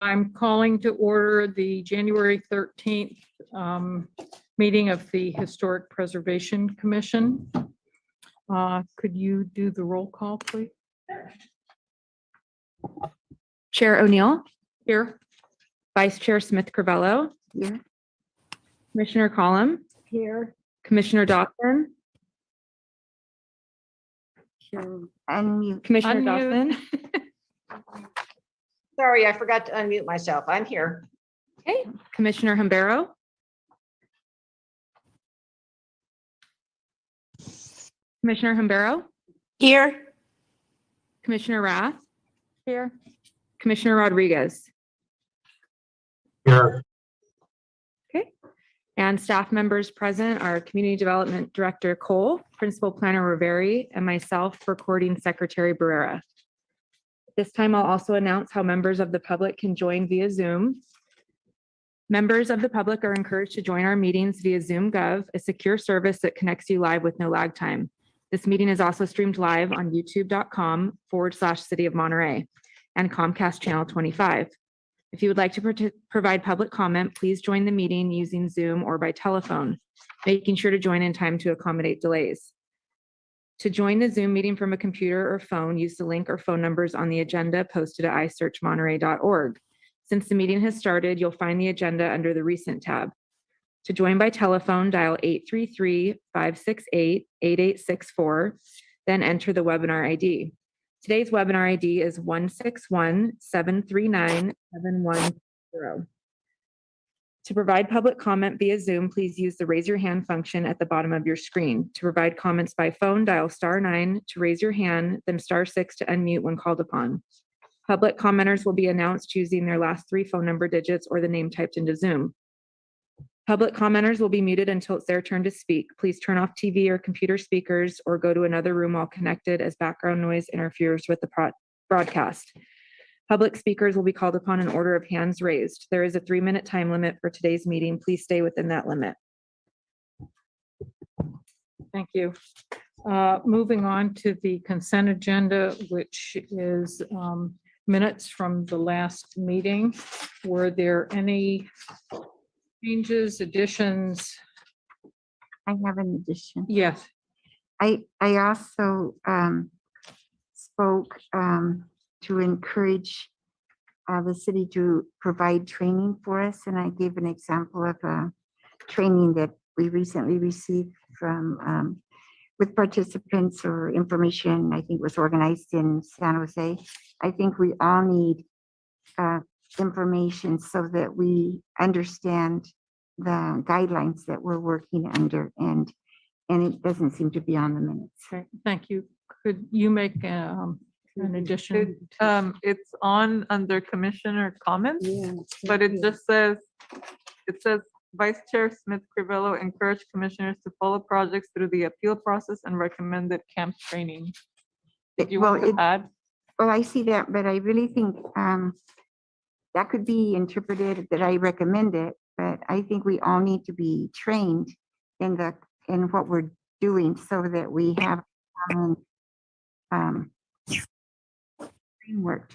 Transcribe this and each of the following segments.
I'm calling to order the January 13th meeting of the Historic Preservation Commission. Could you do the roll call, please? Chair O'Neill, Here. Vice Chair Smith-Crivello. Here. Commissioner Collum, Here. Commissioner Dawson, Unmute. Commissioner Unmute. Dawson, Sorry, I forgot to unmute myself. I'm here. okay, Commissioner Humbero, Commissioner Humbero, Here. Commissioner Rath. Here. Commissioner Rodriguez. Here. Okay. And staff members present are Community Development Director Cole, Principal Planner Riveri, and myself, Recording Secretary Barrera. This time I'll also announce how members of the public can join via Zoom. Members of the public are encouraged to join our meetings via Zoom Gov, a secure service that connects you live with no lag time. This meeting is also streamed live on youtube.com/City of Monterey and Comcast Channel 25. If you would like to provide public comment, please join the meeting using Zoom or by telephone, making sure to join in time to accommodate delays. To join the Zoom meeting from a computer or phone, use the link or phone numbers on the agenda posted at isearchmonterey.org. Since the meeting has started, you'll find the agenda under the Recent tab. To join by telephone, dial 833-568-8864, then enter the webinar ID. Today's webinar ID is 161-739-710. To provide public comment via Zoom, please use the raise your hand function at the bottom of your screen. To provide comments by phone, dial *9 to raise your hand, then *6 to unmute when called upon. Public commenters will be announced using their last 3 phone number digits or the name typed into Zoom. Public commenters will be muted until it's their turn to speak. Please turn off TV or computer speakers or go to another room while connected, as background noise interferes with the broadcast. Public speakers will be called upon in order of hands raised. There is a 3-minute time limit for today's meeting. Please stay within that limit. Thank you. Moving on to the consent agenda, which is minutes from the last meeting. Were there any changes, additions? I have an addition. Yes. I also spoke to encourage the city to provide training for us. And I gave an example of a training that we recently received from with participants or information, I think was organized in San Jose. I think we all need information so that we understand the guidelines that we're working under, and it doesn't seem to be on the minutes. Okay, thank you. Could you make an addition? It's on under commissioner comments, but it just says, Vice Chair Smith-Crivello encouraged commissioners to follow projects through the appeal process and recommended camp training. Did you want to add? Well, I see that, but I really think that could be interpreted that I recommend it, but I think we all need to be trained in what we're doing so that we have a common framework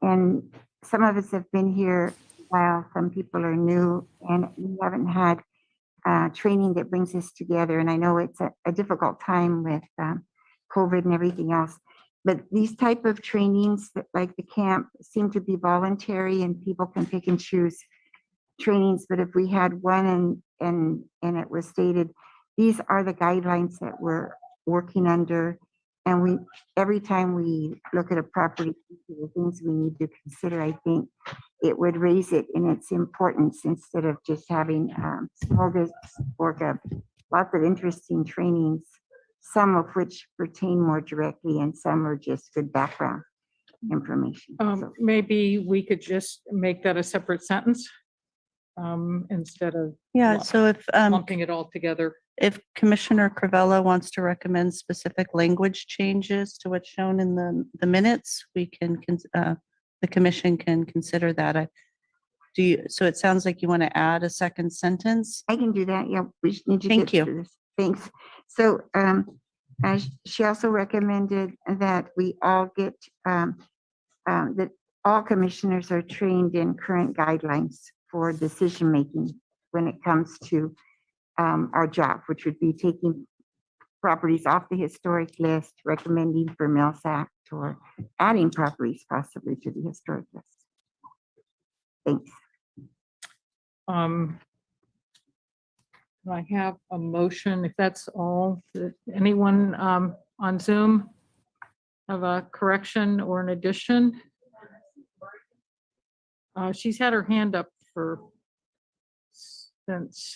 and some of us have been here a while, some people are new, and we haven't had training that brings us together. And I know it's a difficult time with COVID and everything else, but these type of trainings that, like the camp, seem to be voluntary and people can pick and choose trainings. But if we had one and it was stated, these are the guidelines that we're working under, and every time we look at a property, the things we need to consider, I think it would raise it in its importance instead of just having smorgasbord, lots of interesting trainings, some of which pertain more directly and some are just good background information. Maybe we could just make that a separate sentence instead of So if lumping it all together. if Commissioner Crivello wants to recommend specific language changes to what's shown in the minutes, we can the commission can consider that. So it sounds like you want to add a second sentence. I can do that. Yeah, we just need to Thank get you. through this. Thanks. So she also recommended that we all get that all commissioners are trained in current guidelines for decision-making when it comes to our job, which would be taking properties off the historic list, recommending for Milsaq, or adding properties possibly to the historic list. Thanks. Um, I have a motion, if that's all. Anyone on Zoom have a correction or an addition? She's had her hand up since,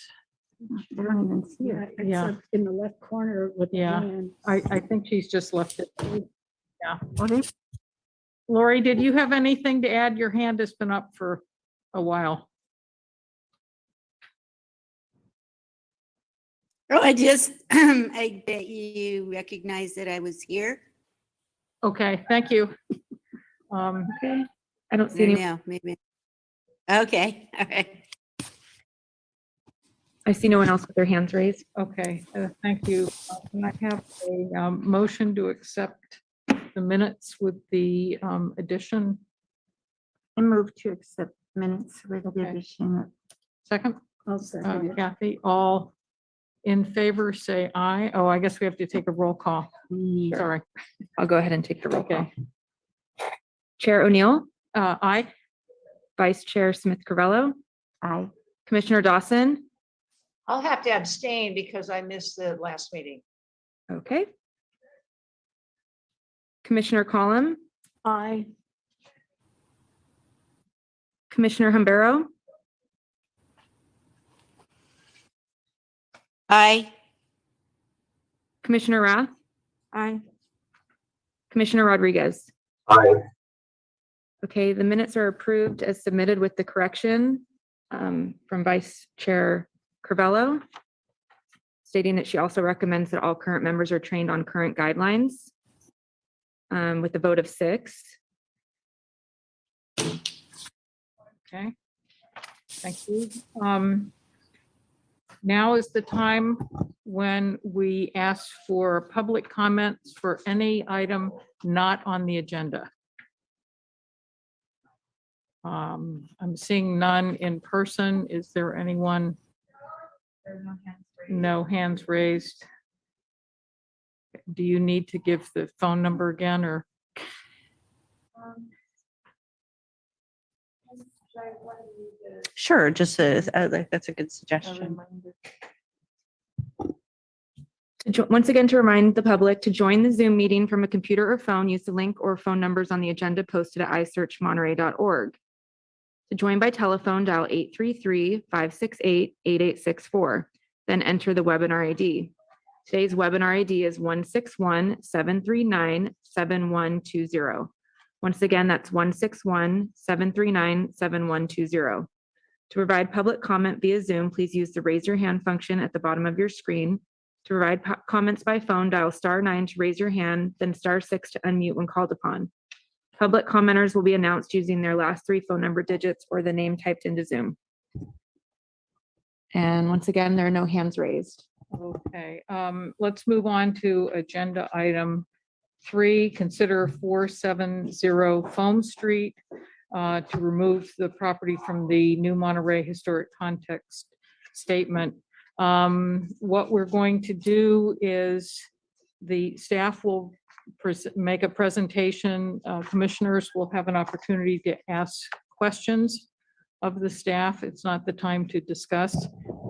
I don't even see it. yeah, In the left corner with the Yeah. hand. I think she's just left it. Well, they- Lori, did you have anything to add? Your hand has been up for a while. Oh, I bet you recognize that I was here. Okay, thank you. Okay, I don't see There any, now, maybe. Okay, all right. I see no one else with their hands raised. Okay, thank you. Can I have a motion to accept the minutes with the addition? I move to accept minutes with the Okay. addition. Second, I'll second it. Kathy, all in favor, say aye. Oh, I guess we have to take a roll call. Sorry. I'll go ahead and take the roll call. Okay, Chair O'Neill, aye. Vice Chair Smith Carvello, Aye. Commissioner Dawson. I'll have to abstain because I missed the last meeting. Okay. Commissioner Collum, Aye. Commissioner Humbero, Aye. Commissioner Rath. Aye. Commissioner Rodriguez. Aye. Okay, the minutes are approved as submitted with the correction from Vice Chair Carvello, stating that she also recommends that all current members are trained on current guidelines with a vote of 6. Okay, thank you. Now is the time when we ask for public comments for any item not on the agenda. I'm seeing none in person. Is there anyone? No hands raised. Do you need to give the phone number again, or? Sure, that's a good suggestion. Once again, to remind the public to join the Zoom meeting from a computer or phone, use the link or phone numbers on the agenda posted at isearchmonterey.org. To join by telephone, dial 833-568-8864, then enter the webinar ID. Today's webinar ID is 161-739-7120. Once again, that's 161-739-7120. To provide public comment via Zoom, please use the raise your hand function at the bottom of your screen. To provide comments by phone, dial *9 to raise your hand, then *6 to unmute when called upon. Public commenters will be announced using their last 3 phone number digits or the name typed into Zoom. And once again, there are no hands raised. Okay, let's move on to agenda item 3, consider 470 Foam Street to remove the property from the new Monterey Historic Context Statement. What we're going to do is the staff will make a presentation. Commissioners will have an opportunity to ask questions of the staff. It's not the time to discuss.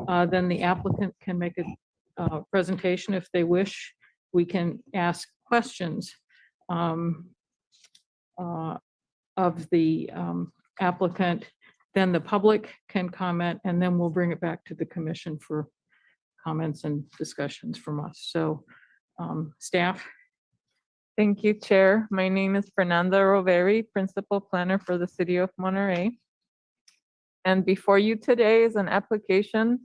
Then the applicant can make a presentation if they wish. We can ask questions of the applicant. Then the public can comment, and then we'll bring it back to the commission for comments and discussions from us. So staff. Thank you, Chair. My name is Fernanda Roveri, Principal Planner for the City of Monterey. And before you today is an application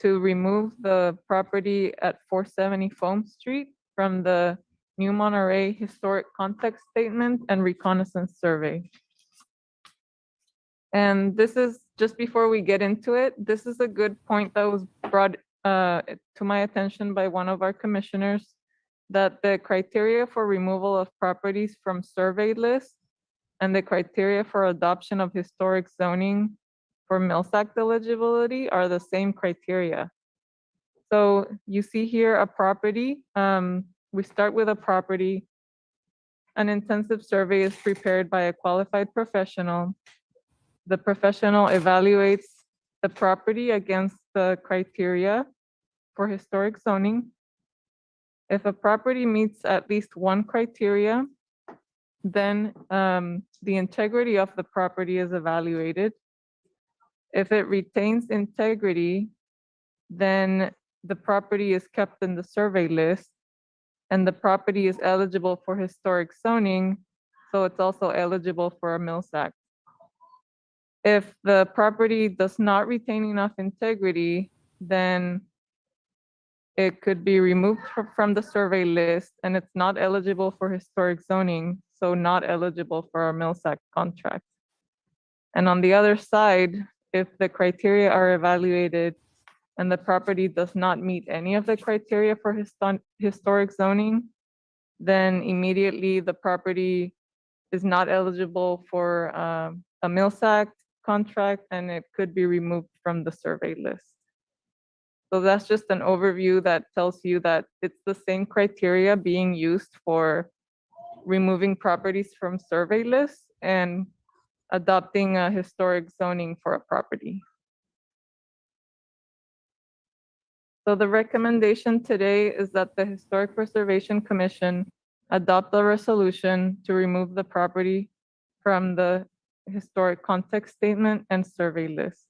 to remove the property at 470 Foam Street from the New Monterey Historic Context Statement and Reconnaissance Survey. And this is, just before we get into it, this is a good point that was brought to my attention by one of our commissioners, that the criteria for removal of properties from survey lists and the criteria for adoption of historic zoning for Milsaq eligibility are the same criteria. So you see here a property, we start with a property. An intensive survey is prepared by a qualified professional. The professional evaluates the property against the criteria for historic zoning. If a property meets at least one criteria, then the integrity of the property is evaluated. If it retains integrity, then the property is kept in the survey list and the property is eligible for historic zoning, so it's also eligible for a Milsaq. If the property does not retain enough integrity, then it could be removed from the survey list and it's not eligible for historic zoning, so not eligible for our Milsaq contract. And on the other side, if the criteria are evaluated and the property does not meet any of the criteria for historic zoning, then immediately the property is not eligible for a Milsaq contract and it could be removed from the survey list. So that's just an overview that tells you that it's the same criteria being used for removing properties from survey lists and adopting a historic zoning for a property. So the recommendation today is that the Historic Preservation Commission adopt a resolution to remove the property from the historic context statement and survey list.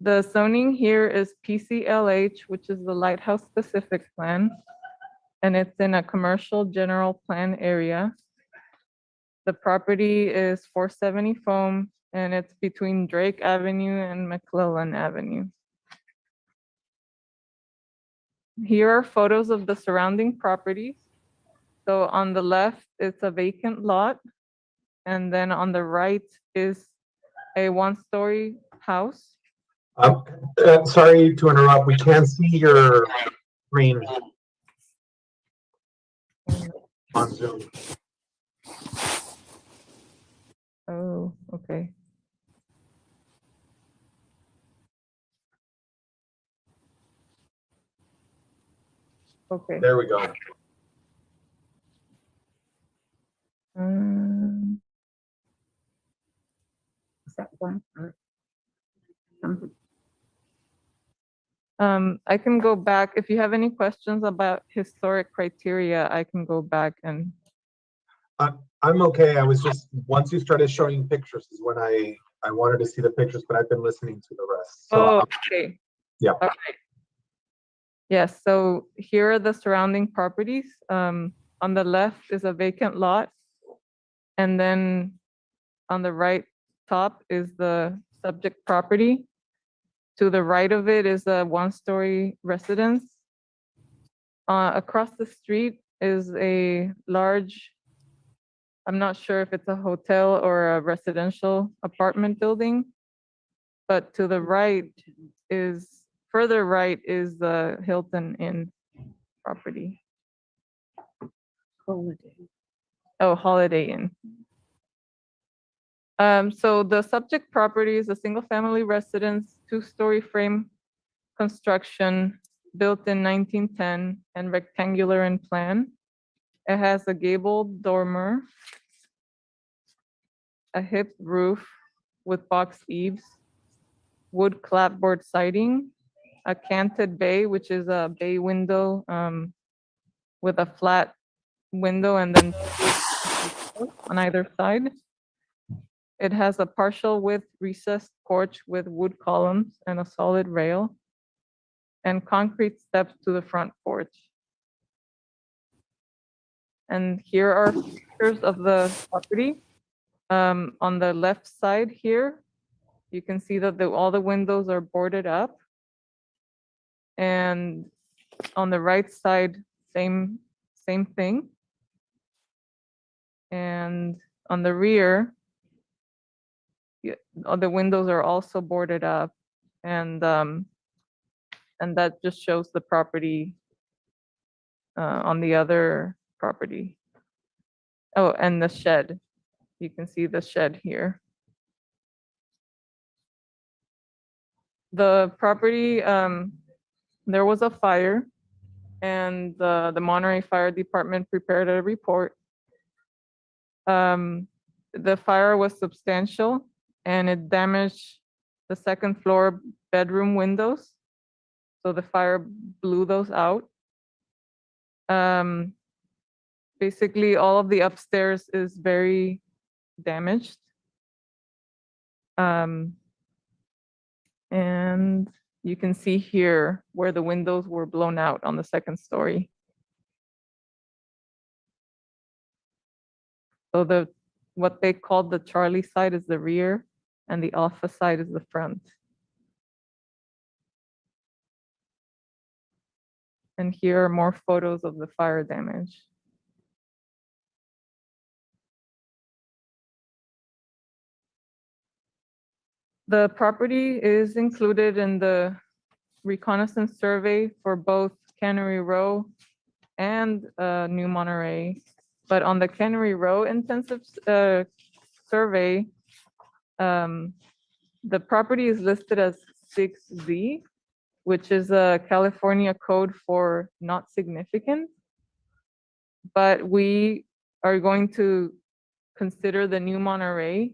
The zoning here is PCLH, which is the Lighthouse Specific Plan, and it's in a commercial general plan area. The property is 470 Foam, and it's between Drake Avenue and McClellan Avenue. Here are photos of the surrounding properties. So on the left, it's a vacant lot, and then on the right is a one-story house. Sorry to interrupt. We can't see your screen on Zoom. Oh, okay. Okay. There we go. Is that one or something? I can go back. If you have any questions about historic criteria, I can go back and. I'm okay. I was just, once you started showing pictures is when I wanted to see the pictures, but I've been listening to the rest. So, Oh, okay. Yeah. All right. Yes, so here are the surrounding properties. On the left is a vacant lot. And then on the right top is the subject property. To the right of it is a one-story residence. Across the street is a large, I'm not sure if it's a hotel or a residential apartment building, but to the right is, further right is the Hilton Inn property. Oh, Holiday Inn. So the subject property is a single-family residence, two-story frame construction built in 1910 and rectangular in plan. It has a gabled dormer, a hip roof with box eaves, wood clapboard siding, a canted bay, which is a bay window with a flat window and then on either side. It has a partial width recessed porch with wood columns and a solid rail, and concrete steps to the front porch. And here are pictures of the property. On the left side here, you can see that all the windows are boarded up. And on the right side, same thing. And on the rear, all the windows are also boarded up, and that just shows the property on the other property. Oh, and the shed. You can see the shed here. The property, there was a fire and the Monterey Fire Department prepared a report. The fire was substantial and it damaged the second floor bedroom windows. So the fire blew those out. Basically, all of the upstairs is very damaged. And you can see here where the windows were blown out on the second story. So what they called the Charlie side is the rear and the Alpha side is the front. And here are more photos of the fire damage. The property is included in the reconnaissance survey for both Cannery Row and New Monterey. But on the Cannery Row intensive survey, the property is listed as 6Z, which is a California code for not significant. But we are going to consider the New Monterey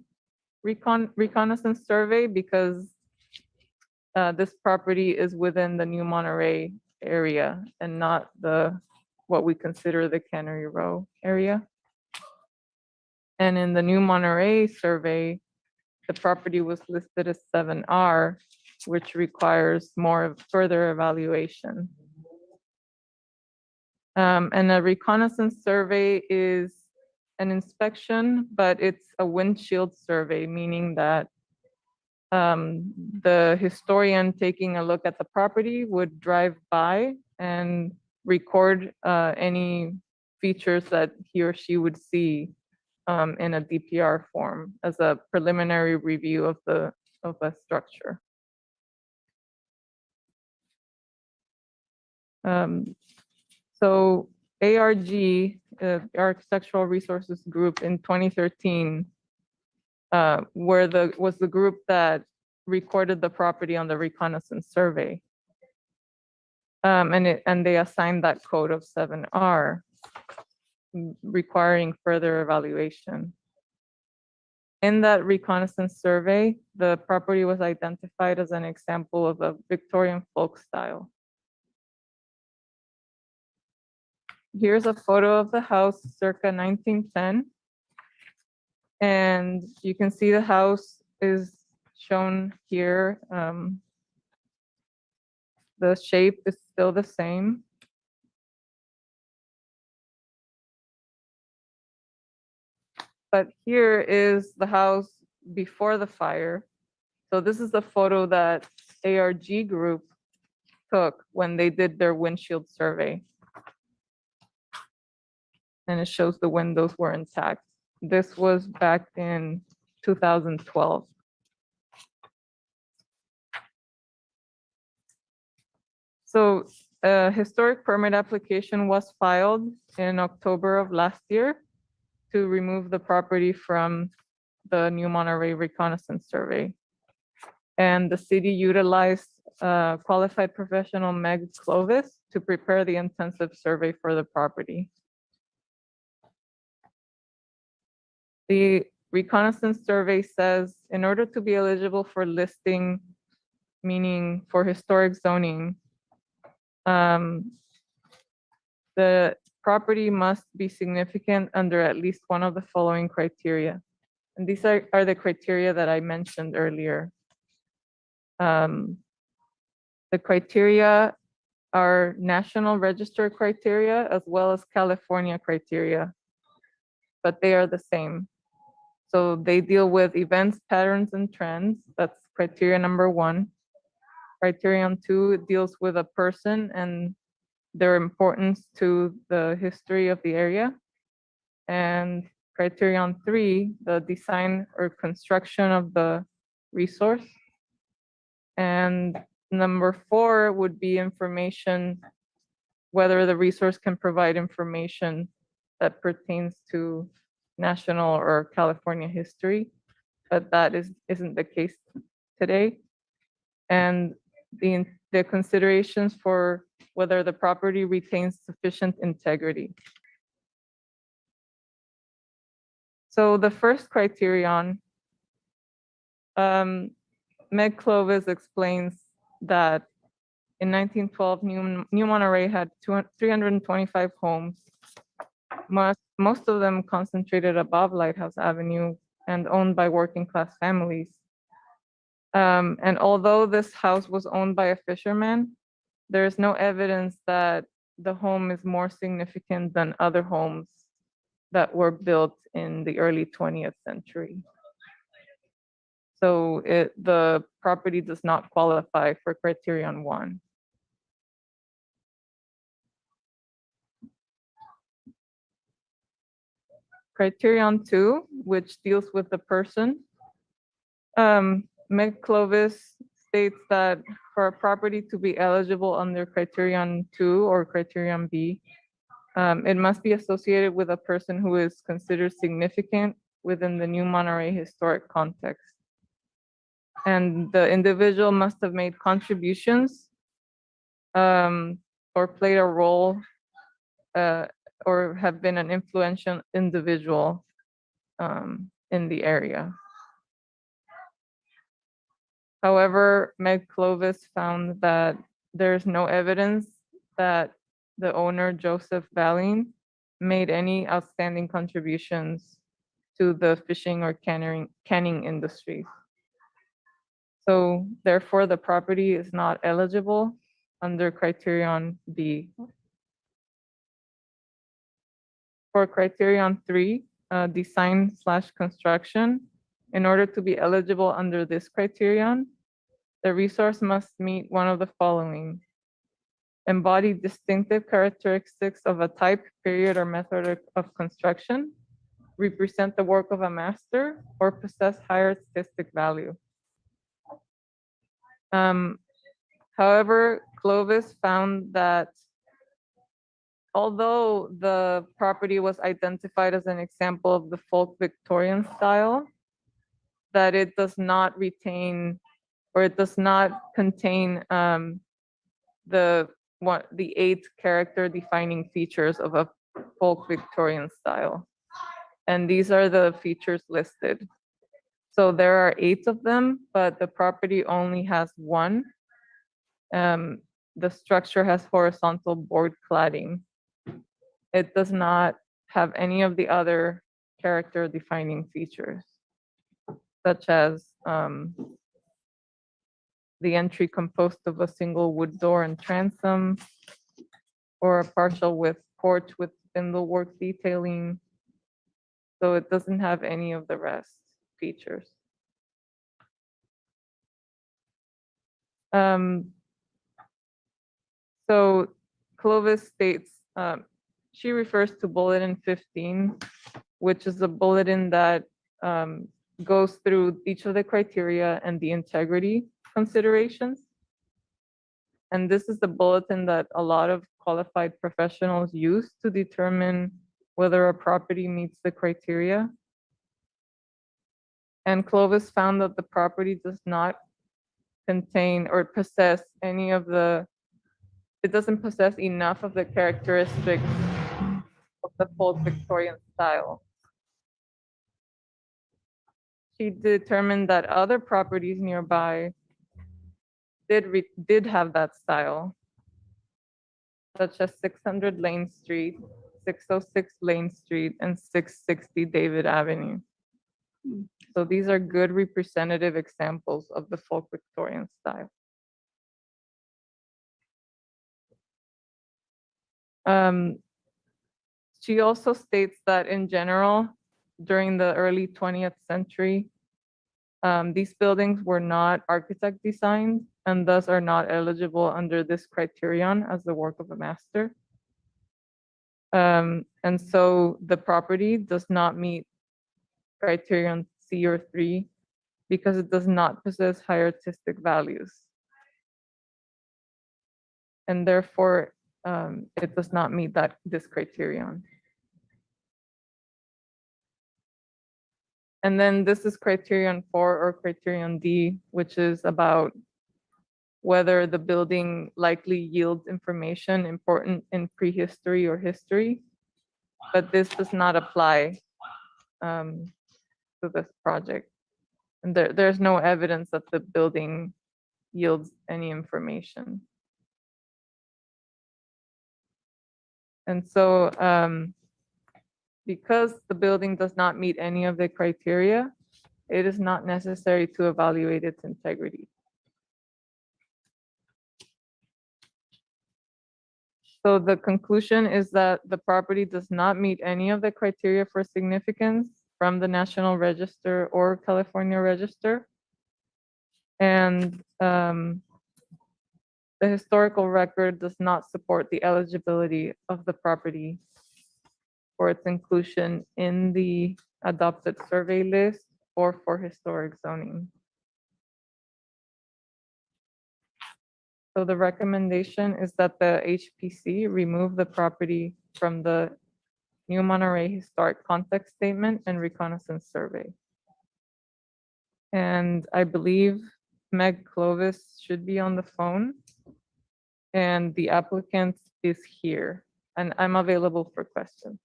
reconnaissance survey because this property is within the New Monterey area and not what we consider the Cannery Row area. And in the New Monterey survey, the property was listed as 7R, which requires more further evaluation. And a reconnaissance survey is an inspection, but it's a windshield survey, meaning that the historian taking a look at the property would drive by and record any features that he or she would see in a DPR form as a preliminary review of a structure. So ARG, Architectural Resources Group in 2013, was the group that recorded the property on the reconnaissance survey. And they assigned that code of 7R, requiring further evaluation. In that reconnaissance survey, the property was identified as an example of a Victorian folk style. Here's a photo of the house circa 1910. And you can see the house is shown here. The shape is still the same. But here is the house before the fire. So this is the photo that ARG group took when they did their windshield survey. And it shows the windows were intact. This was back in 2012. So a historic permit application was filed in October of last year to remove the property from the New Monterey Reconnaissance Survey. And the city utilized qualified professional Meg Clovis to prepare the intensive survey for the property. The reconnaissance survey says in order to be eligible for listing, meaning for historic zoning, the property must be significant under at least one of the following criteria. And these are the criteria that I mentioned earlier. The criteria are national register criteria as well as California criteria, but they are the same. So they deal with events, patterns, and trends. That's criteria number 1. Criterion 2 deals with a person and their importance to the history of the area. And criterion 3, the design or construction of the resource. And number 4 would be information, whether the resource can provide information that pertains to national or California history, but that isn't the case today. And the considerations for whether the property retains sufficient integrity. So the first criterion, Meg Clovis explains that in 1912, New Monterey had 325 homes, most of them concentrated above Lighthouse Avenue and owned by working class families. And although this house was owned by a fisherman, there is no evidence that the home is more significant than other homes that were built in the early 20th century. So the property does not qualify for criterion 1. Criterion 2, which deals with the person. Meg Clovis states that for a property to be eligible under criterion 2 or criterion B, it must be associated with a person who is considered significant within the New Monterey historic context. And the individual must have made contributions or played a role or have been an influential individual in the area. However, Meg Clovis found that there's no evidence that the owner, Joseph Balling, made any outstanding contributions to the fishing or canning industries. So therefore, the property is not eligible under criterion B. For criterion 3, design/construction, in order to be eligible under this criterion, the resource must meet one of the following: embody distinctive characteristics of a type, period, or method of construction, represent the work of a master, or possess higher artistic value. However, Clovis found that although the property was identified as an example of the folk Victorian style, that it does not retain or it does not contain the 8 character defining features of a folk Victorian style. And these are the features listed. So there are 8 of them, but the property only has 1. The structure has horizontal board cladding. It does not have any of the other character defining features, such as the entry composed of a single wood door and transom, or a partial width porch with spindlework detailing. So it doesn't have any of the rest features. So Clovis states, she refers to bulletin 15, which is a bulletin that goes through each of the criteria and the integrity considerations. And this is the bulletin that a lot of qualified professionals use to determine whether a property meets the criteria. And Clovis found that the property does not contain or possess any of the, it doesn't possess enough of the characteristics of the folk Victorian style. She determined that other properties nearby did have that style, such as 600 Lane Street, 606 Lane Street, and 660 David Avenue. So these are good representative examples of the folk Victorian style. She also states that in general, during the early 20th century, these buildings were not architect designed and thus are not eligible under this criterion as the work of a master. And so the property does not meet criterion C or 3 because it does not possess high artistic values. And therefore, it does not meet this criterion. And then this is criterion 4 or criterion D, which is about whether the building likely yields information important in prehistory or history. But this does not apply to this project. And there's no evidence that the building yields any information. And so because the building does not meet any of the criteria, it is not necessary to evaluate its integrity. So the conclusion is that the property does not meet any of the criteria for significance from the National Register or California Register. And the historical record does not support the eligibility of the property for its inclusion in the adopted survey list or for historic zoning. So the recommendation is that the HPC remove the property from the New Monterey Historic Context Statement and Reconnaissance Survey. And I believe Meg Clovis should be on the phone. And the applicant is here, and I'm available for questions.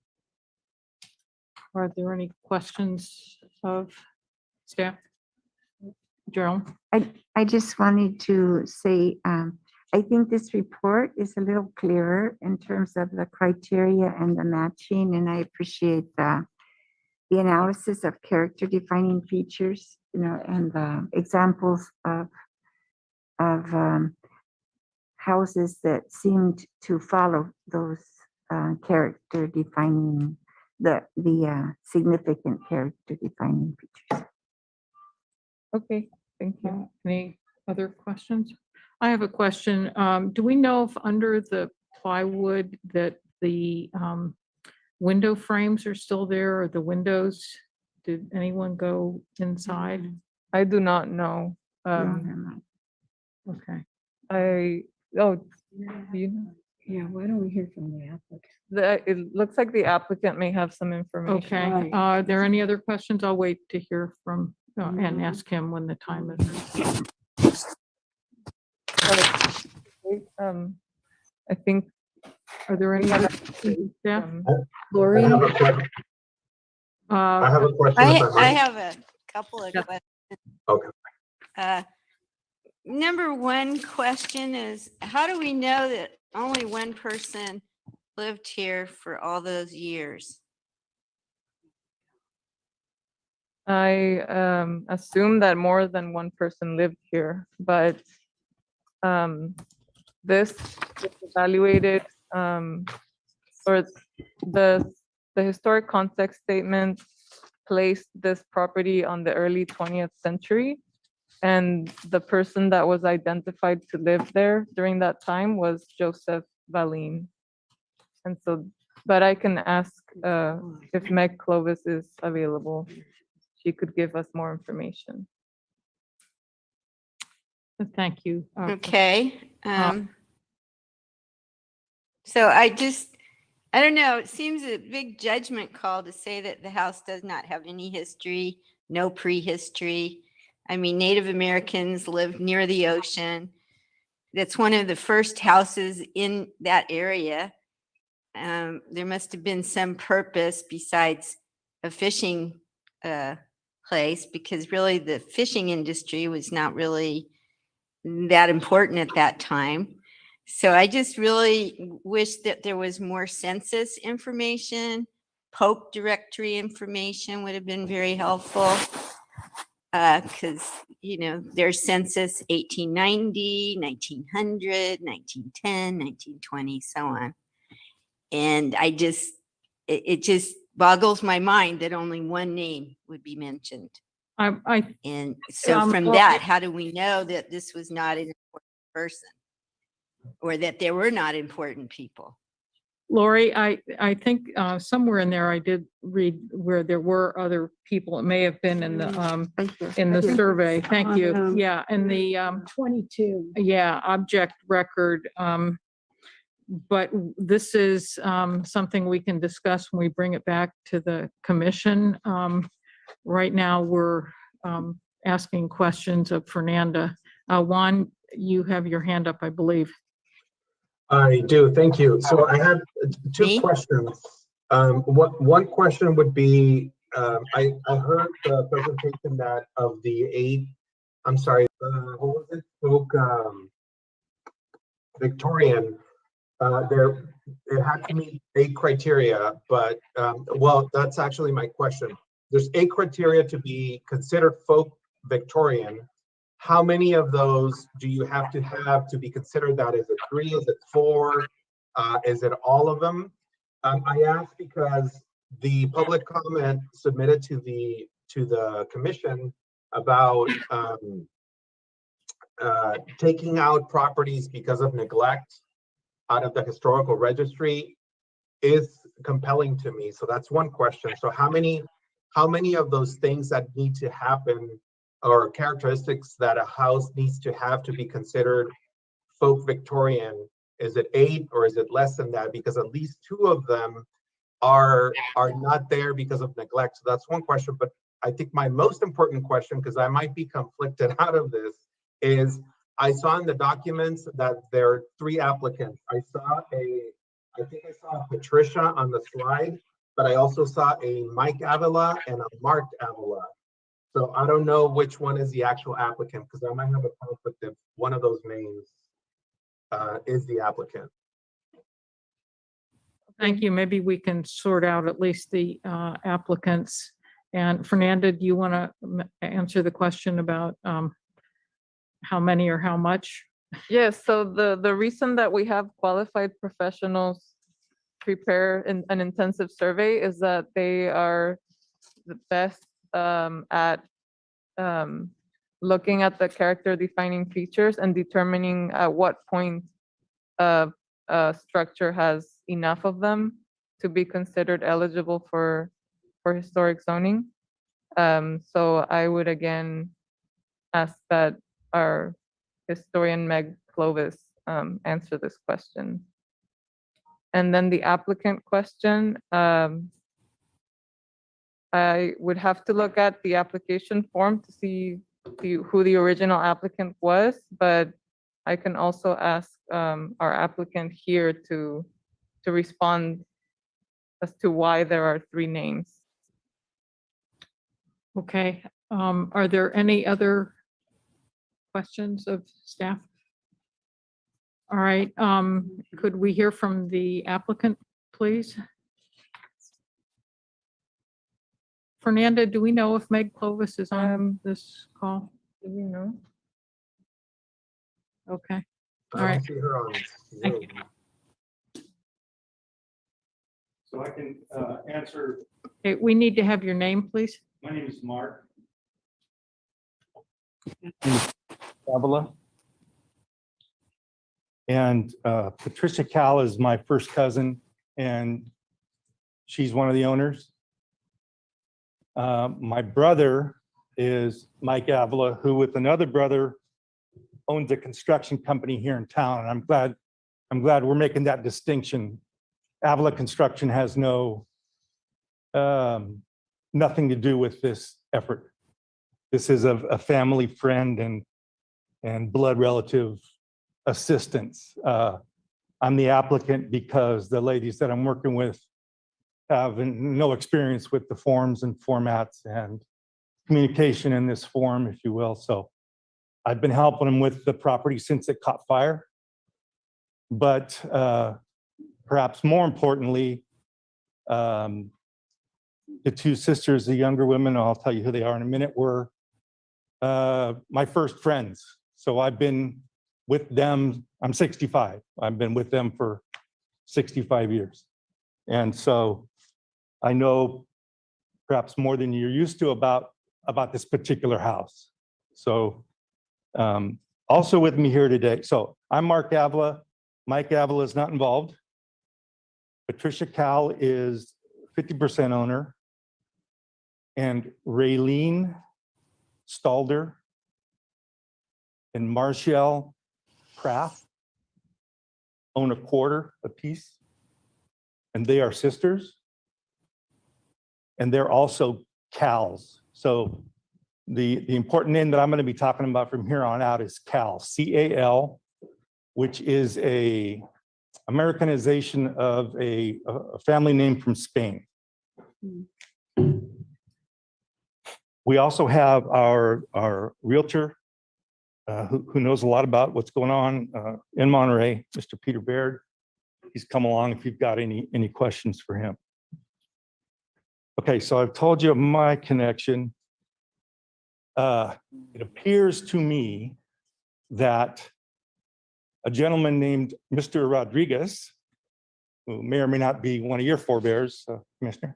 Are there any questions of staff? Gerald? I just wanted to say, I think this report is a little clearer in terms of the criteria and the matching, and I appreciate the analysis of character defining features, you know, and the examples of houses that seemed to follow those character defining, the significant character defining features. Okay, thank you. Any other questions? I have a question. Do we know if under the plywood that the window frames are still there, or the windows? Did anyone go inside? I do not know. Okay. Do you know? Yeah, why don't we hear from the applicant? It looks like the applicant may have some information. Okay. Right. Are there any other questions? I'll wait to hear from and ask him when the time is. I think. Are there any other questions, staff? Lori? I have a question. I Uh, have a question. I, if I I might. have a couple of Yeah. questions. Okay. Number one question is, how do we know that only one person lived here for all those years? I assume that more than one person lived here, but this is evaluated, or the historic context statement placed this property on the early 20th century. And the person that was identified to live there during that time was Joseph Valine. And so, but I can ask if Meg Clovis is available. She could give us more information. Thank you. Okay. So I don't know, it seems a big judgment call to say that the house does not have any history, no prehistory. I mean, Native Americans lived near the ocean. That's one of the first houses in that area. There must have been some purpose besides a fishing place, because really the fishing industry was not really that important at that time. So I just really wish that there was more census information. Pope directory information would have been very helpful. Because, you know, there's census 1890, 1900, 1910, 1920, so on. And it just boggles my mind that only one name would be mentioned. And so from that, how do we know that this was not an important person, or that there were not important people? Lori, I think somewhere in there I did read where there were other people. It may have been in the survey. Thank you. Yeah, in the 22. yeah, object record. But this is something we can discuss when we bring it back to the commission. right now we're asking questions of Fernanda. Juan, you have your hand up, I believe. I do, thank you. So I had two Me? questions. One question would be, I heard the presentation that of the 8, I'm sorry, what was it? Victorian, it had to meet 8 criteria, but, well, that's actually my question. There's 8 criteria to be considered folk Victorian. How many of those do you have to be considered that? Is it 3? Is it 4? Is it all of them? I ask because the public comment submitted to the commission about taking out properties because of neglect out of the historical registry is compelling to me. So that's one question. So how many of those things that need to happen or characteristics that a house needs to have to be considered folk Victorian? Is it 8 or is it less than that? Because at least 2 of them are not there because of neglect. So that's one question. But I think my most important question, because I might be conflicted out of this, is I saw in the documents that there are 3 applicants. I think I saw Patricia on the slide, but I also saw a Mike Avila and a Mark Avila. So I don't know which one is the actual applicant, because I might have a conflict if one of those names is the applicant. Thank you. Maybe we can sort out at least the applicants. And Fernanda, do you want to answer the question about how many or how much? Yes, so the reason that we have qualified professionals prepare an intensive survey is that they are the best at looking at the character defining features and determining at what point a structure has enough of them to be considered eligible for historic zoning. So I would again ask that our historian Meg Clovis answer this question. And then the applicant question, I would have to look at the application form to see who the original applicant was, but I can also ask our applicant here to respond as to why there are 3 names. Okay. Are there any other questions of staff? All right. Could we hear from the applicant, please? Fernanda, do we know if Meg Clovis is on this call? Do we know? Okay. I All right. don't see her on Thank you. Zoom. So I can answer. Okay, we need to have your name, please. My name is Mark Avila. And Patricia Cal is my first cousin, and she's one of the owners. My brother is Mike Avila, who with another brother owns a construction company here in town. And I'm glad we're making that distinction. Avila Construction has nothing to do with this effort. This is a family friend and blood relative assistance. I'm the applicant because the ladies that I'm working with have no experience with the forms and formats and communication in this form, if you will. So I've been helping them with the property since it caught fire. But perhaps more importantly, the 2 sisters, the younger women, I'll tell you who they are in a minute, were my first friends. So I've been with them, I'm 65. I've been with them for 65 years. And so I know perhaps more than you're used to about this particular house. So also with me here today. So I'm Mark Avila. Mike Avila is not involved. Patricia Cal is 50% owner. And Raylene Stalder and Marshall Pratt own a quarter apiece. And they are sisters. And they're also CALs. So the important name that I'm going to be talking about from here on out is CAL, C-A-L, which is a Americanization of a family name from Spain. We also have our realtor who knows a lot about what's going on in Monterey, Mr. Peter Baird. He's come along if you've got any questions for him. Okay, so I've told you my connection. It appears to me that a gentleman named Mr. Rodriguez, who may or may not be one of your forebears, Commissioner,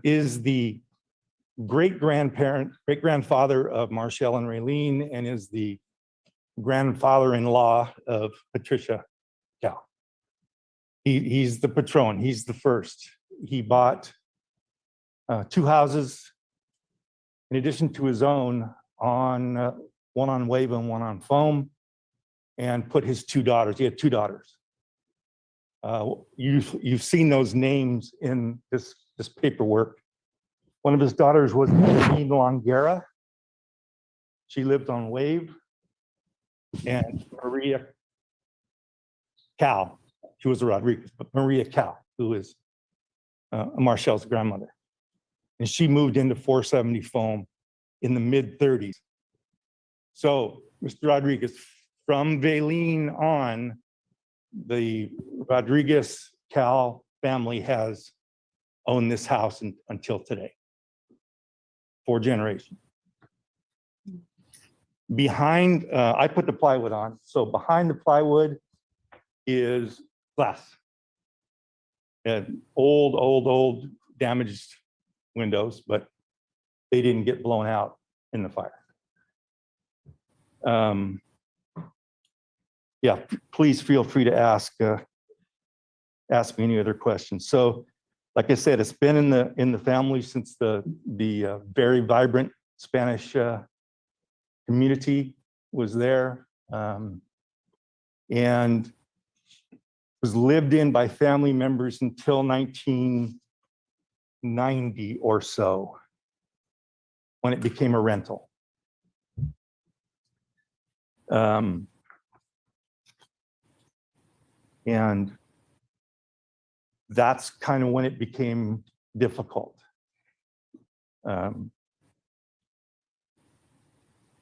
is the great-grandfather of Marshall and Raylene, and is the grandfather-in-law of Patricia Cal. He's the patron, he's the first. He bought 2 houses in addition to his own, on one on wave and one on foam, and put his 2 daughters. He had 2 daughters. You've seen those names in this paperwork. One of his daughters was Eileen Longera. She lived on wave. And Maria Cal, she was a Rodriguez, but Maria Cal, who is Marshall's grandmother. And she moved into 470 foam in the mid-30s. So, Mr. Rodriguez, from Valine on, the Rodriguez Cal family has owned this house until today. 4 generations. Behind, I put the plywood on, so behind the plywood is glass. And old damaged windows, but they didn't get blown out in the fire. Yeah, please feel free to ask me any other questions. So, like I said, it's been in the family since the very vibrant Spanish community was there, and was lived in by family members until 1990 or so, when it became a rental. And that's kind of when it became difficult.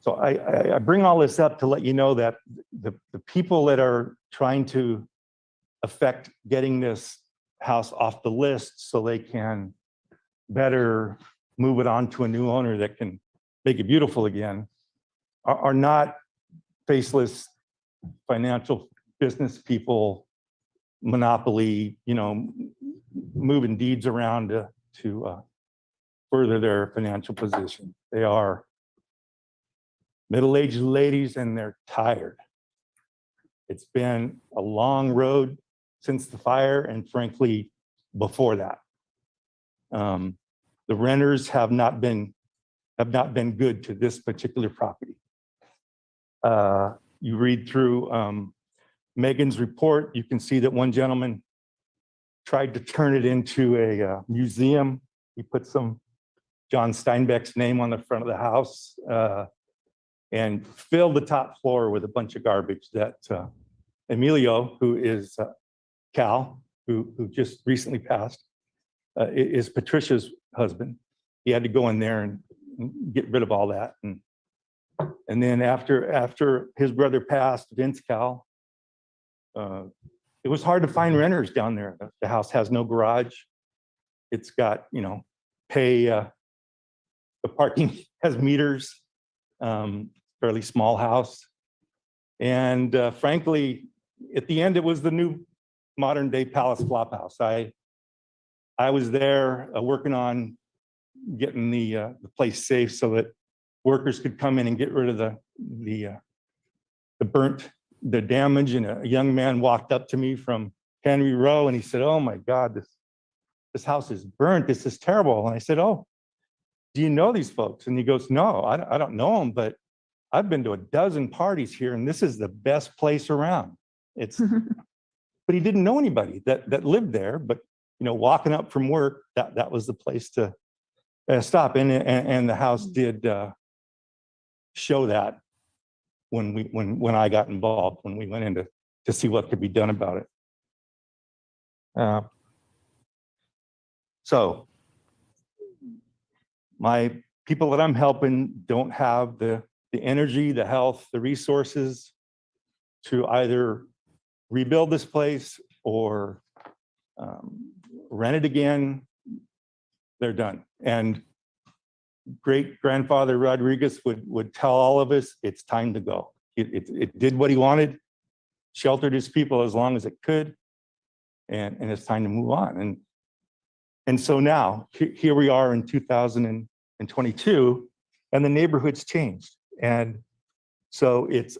So I bring all this up to let you know that the people that are trying to affect getting this house off the list so they can better move it on to a new owner that can make it beautiful again are not faceless financial business people, monopoly, moving deeds around to further their financial position. They are middle-aged ladies and they're tired. It's been a long road since the fire, and frankly, before that. The renters have not been good to this particular property. You read through Megan's report, you can see that one gentleman tried to turn it into a museum. He put some John Steinbeck's name on the front of the house and filled the top floor with a bunch of garbage that Emilio, who is Cal, who just recently passed, is Patricia's husband. He had to go in there and get rid of all that. And then after his brother passed, Vince Cal, it was hard to find renters down there. The house has no garage. It's got, the parking has meters, fairly small house. And frankly, at the end, it was the new modern day Palace flop house. I was there working on getting the place safe so that workers could come in and get rid of the damage. And a young man walked up to me from Henry Row and he said, "Oh my God, this house is burnt. This is terrible." And I said, "Oh, do you know these folks?" And he goes, "No, I don't know them, but I've been to a dozen parties here and this is the best place around." But he didn't know anybody that lived there, but walking up from work, that was the place to stop. And the House did show that when I got involved, when we went in to see what could be done about it. So my people that I'm helping don't have the energy, the health, the resources to either rebuild this place or rent it again. They're done. And great grandfather Rodriguez would tell all of us, it's time to go. It did what he wanted, sheltered his people as long as it could, and it's time to move on. And so now here we are in 2022, and the neighborhood's changed. And so it's,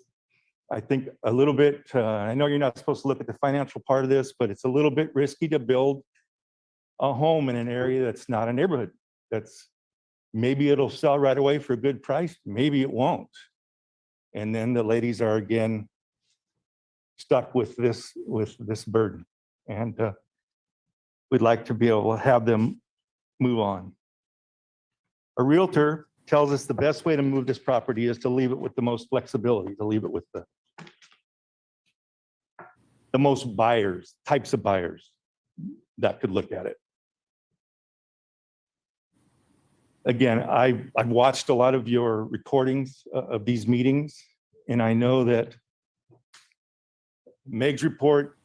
I think, a little bit, I know you're not supposed to look at the financial part of this, but it's a little bit risky to build a home in an area that's not a neighborhood. That's, maybe it'll sell right away for a good price, maybe it won't. And then the ladies are again stuck with this burden. And we'd like to be able to have them move on. A realtor tells us the best way to move this property is to leave it with the most flexibility, to leave it with the most buyers, types of buyers that could look at it. Again, I've watched a lot of your recordings of these meetings, and I know that Meg's report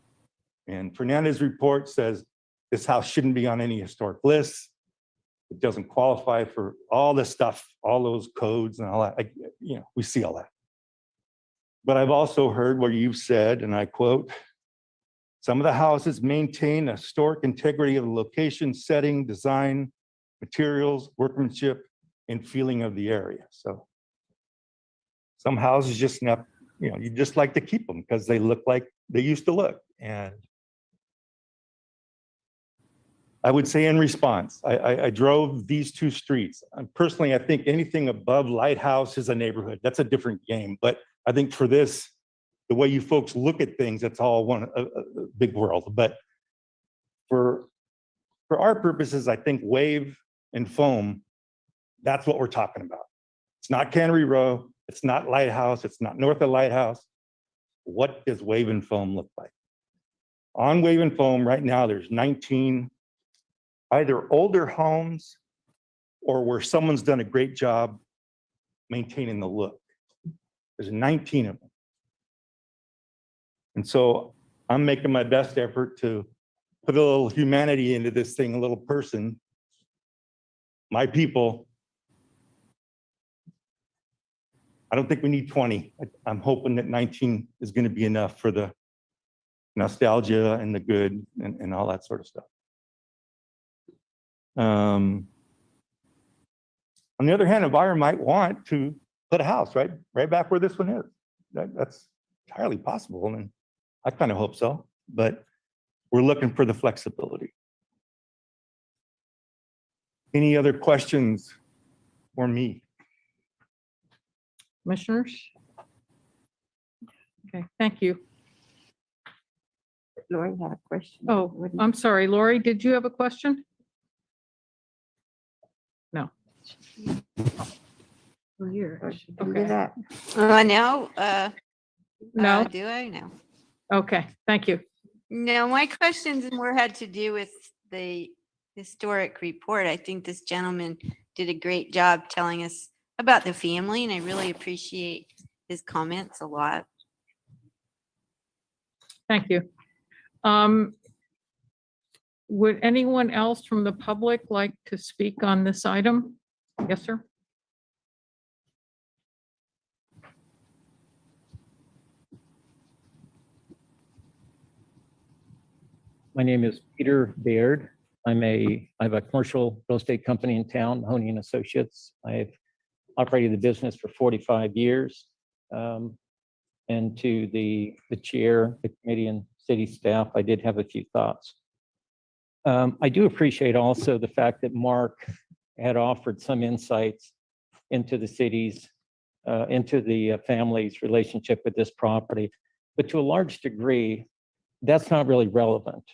and Fernandez's report says this house shouldn't be on any historic lists. It doesn't qualify for all this stuff, all those codes and all that. We see all that. But I've also heard where you've said, and I quote, some of the houses maintain a historic integrity of the location, setting, design, materials, workmanship, and feeling of the area. So some houses just not, you just like to keep them because they look like they used to look. And I would say in response, I drove these two streets. Personally, I think anything above Lighthouse is a neighborhood. That's a different game. But I think for this, the way you folks look at things, it's all one a big world. But for our purposes, I think wave and foam, that's what we're talking about. It's not Cannery Row, it's not Lighthouse, it's not north of Lighthouse. What does wave and foam look like? On wave and foam right now, there's 19 either older homes or where someone's done a great job maintaining the look. There's 19 of them. And so I'm making my best effort to put a little humanity into this thing, a little person. My people, I don't think we need 20. I'm hoping that 19 is going to be enough for the nostalgia and the good and all that sort of stuff. On the other hand, a buyer might want to put a house right back where this one is. That's entirely possible, and I kind of hope so, but we're looking for the flexibility. Any other questions for me? Commissioners? Okay, thank you. Lori had a question. Oh, Wouldn't- I'm sorry, Lori, did you have a question? No. Well, here, or I should do okay. that. No, No? do I? No. Okay, thank you. No, my questions more had to do with the historic report. I think this gentleman did a great job telling us about the family, and I really appreciate his comments a lot. Thank you. Would anyone else from the public like to speak on this item? Yes, sir. My name is Peter Baird. I have a commercial real estate company in town, Mahoney and Associates. I've operated the business for 45 years. And to the chair, the committee and city staff, I did have a few thoughts. I do appreciate also the fact that Mark had offered some insights into the city's, into the family's relationship with this property. But to a large degree, that's not really relevant.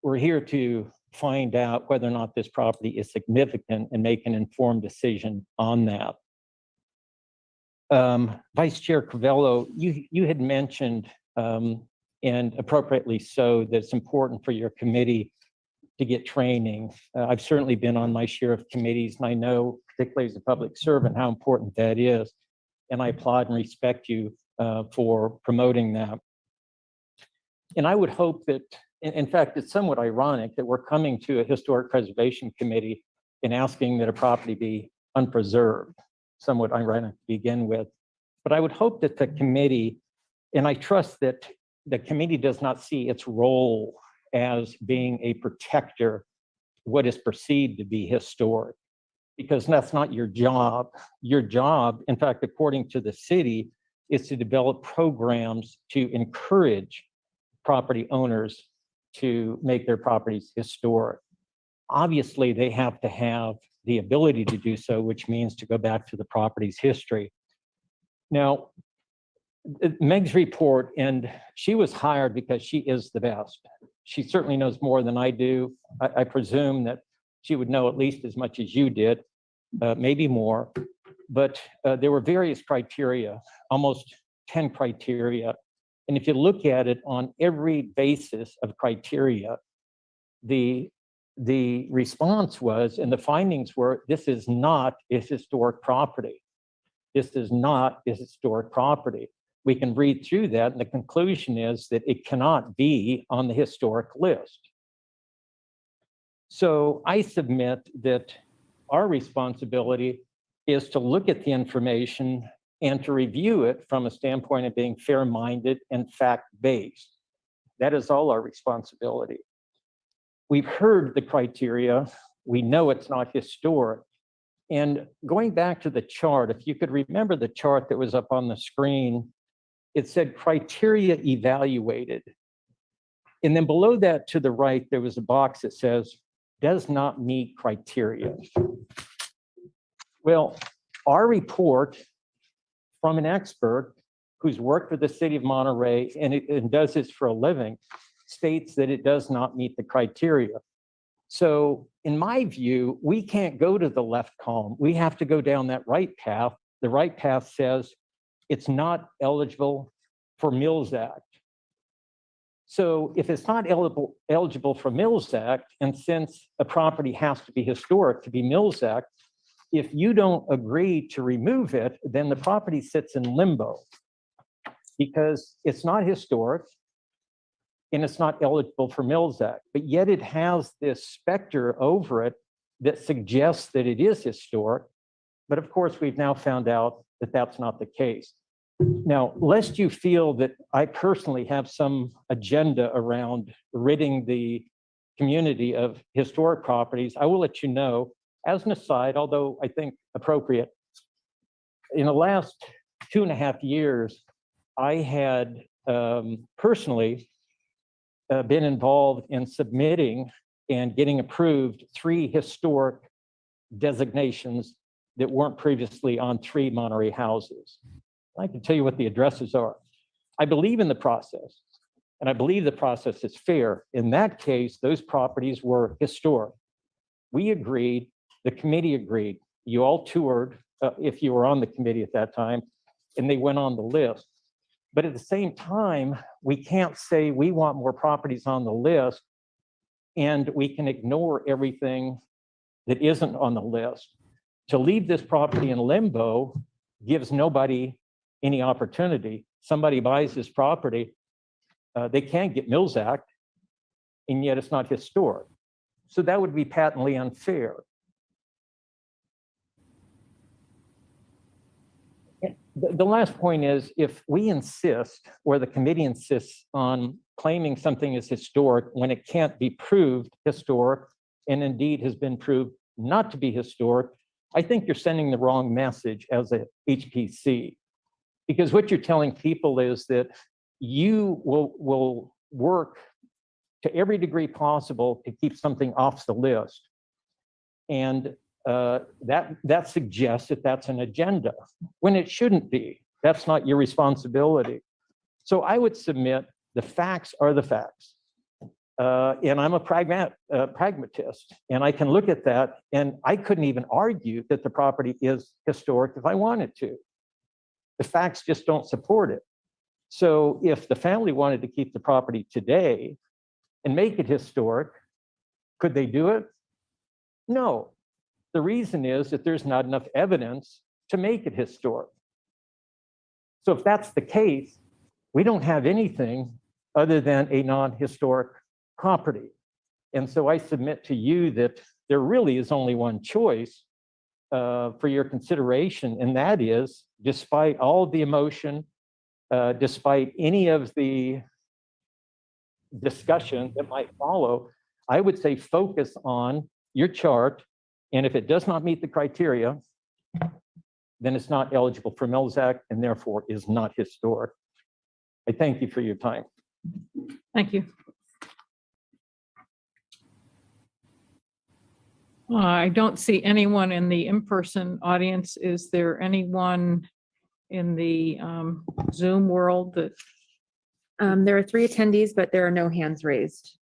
We're here to find out whether or not this property is significant and make an informed decision on that. Vice Chair Crivello, you had mentioned, and appropriately so, that it's important for your committee to get training. I've certainly been on my share of committees, and I know, particularly as a public servant, how important that is. And I applaud and respect you for promoting that. And I would hope that, in fact, it's somewhat ironic that we're coming to a historic preservation committee and asking that a property be unpreserved. Somewhat ironic to begin with. But I would hope that the committee, and I trust that the committee does not see its role as being a protector of what is perceived to be historic, because that's not your job. Your job, in fact, according to the city, is to develop programs to encourage property owners to make their properties historic. Obviously, they have to have the ability to do so, which means to go back to the property's history. Now, Meg's report, and she was hired because she is the best. She certainly knows more than I do. I presume that she would know at least as much as you did, maybe more. But there were various criteria, almost 10 criteria. And if you look at it on every basis of criteria, the response was, and the findings were, this is not a historic property. This is not a historic property. We can read through that, and the conclusion is that it cannot be on the historic list. So I submit that our responsibility is to look at the information and to review it from a standpoint of being fair-minded and fact-based. That is all our responsibility. We've heard the criteria. We know it's not historic. And going back to the chart, if you could remember the chart that was up on the screen, it said criteria evaluated. And then below that to the right, there was a box that says, does not meet criteria. Well, our report from an expert who's worked for the city of Monterey and does this for a living states that it does not meet the criteria. So in my view, we can't go to the left column. We have to go down that right path. The right path says it's not eligible for Milsaq. So if it's not eligible for Milsaq, and since a property has to be historic to be Milsaq, if you don't agree to remove it, then the property sits in limbo because it's not historic and it's not eligible for Milsaq, but yet it has this specter over it that suggests that it is historic. But of course, we've now found out that that's not the case. Now, lest you feel that I personally have some agenda around ridding the community of historic properties, I will let you know, as an aside, although I think appropriate, in the last 2.5 years, I had personally been involved in submitting and getting approved 3 historic designations that weren't previously on 3 Monterey houses. I can tell you what the addresses are. I believe in the process, and I believe the process is fair. In that case, those properties were historic. We agreed, the committee agreed. You all toured, if you were on the committee at that time, and they went on the list. But at the same time, we can't say we want more properties on the list and we can ignore everything that isn't on the list. To leave this property in limbo gives nobody any opportunity. Somebody buys this property, they can't get Milsaq, and yet it's not historic. So that would be patently unfair. The last point is, if we insist, or the committee insists on claiming something is historic when it can't be proved historic, and indeed has been proved not to be historic, I think you're sending the wrong message as a HPC. Because what you're telling people is that you will work to every degree possible to keep something off the list. And that suggests that that's an agenda, when it shouldn't be. That's not your responsibility. So I would submit the facts are the facts. And I'm a pragmatist, and I can look at that, and I couldn't even argue that the property is historic if I wanted to. The facts just don't support it. So if the family wanted to keep the property today and make it historic, could they do it? No. The reason is that there's not enough evidence to make it historic. So if that's the case, we don't have anything other than a non-historic property. And so I submit to you that there really is only one choice for your consideration, and that is, despite all the emotion, despite any of the discussion that might follow, I would say focus on your chart, and if it does not meet the criteria, then it's not eligible for Milsaq and therefore is not historic. I thank you for your time. Thank you. I don't see anyone in the in-person audience. Is there anyone in the Zoom world that There are 3 attendees, but there are no hands raised.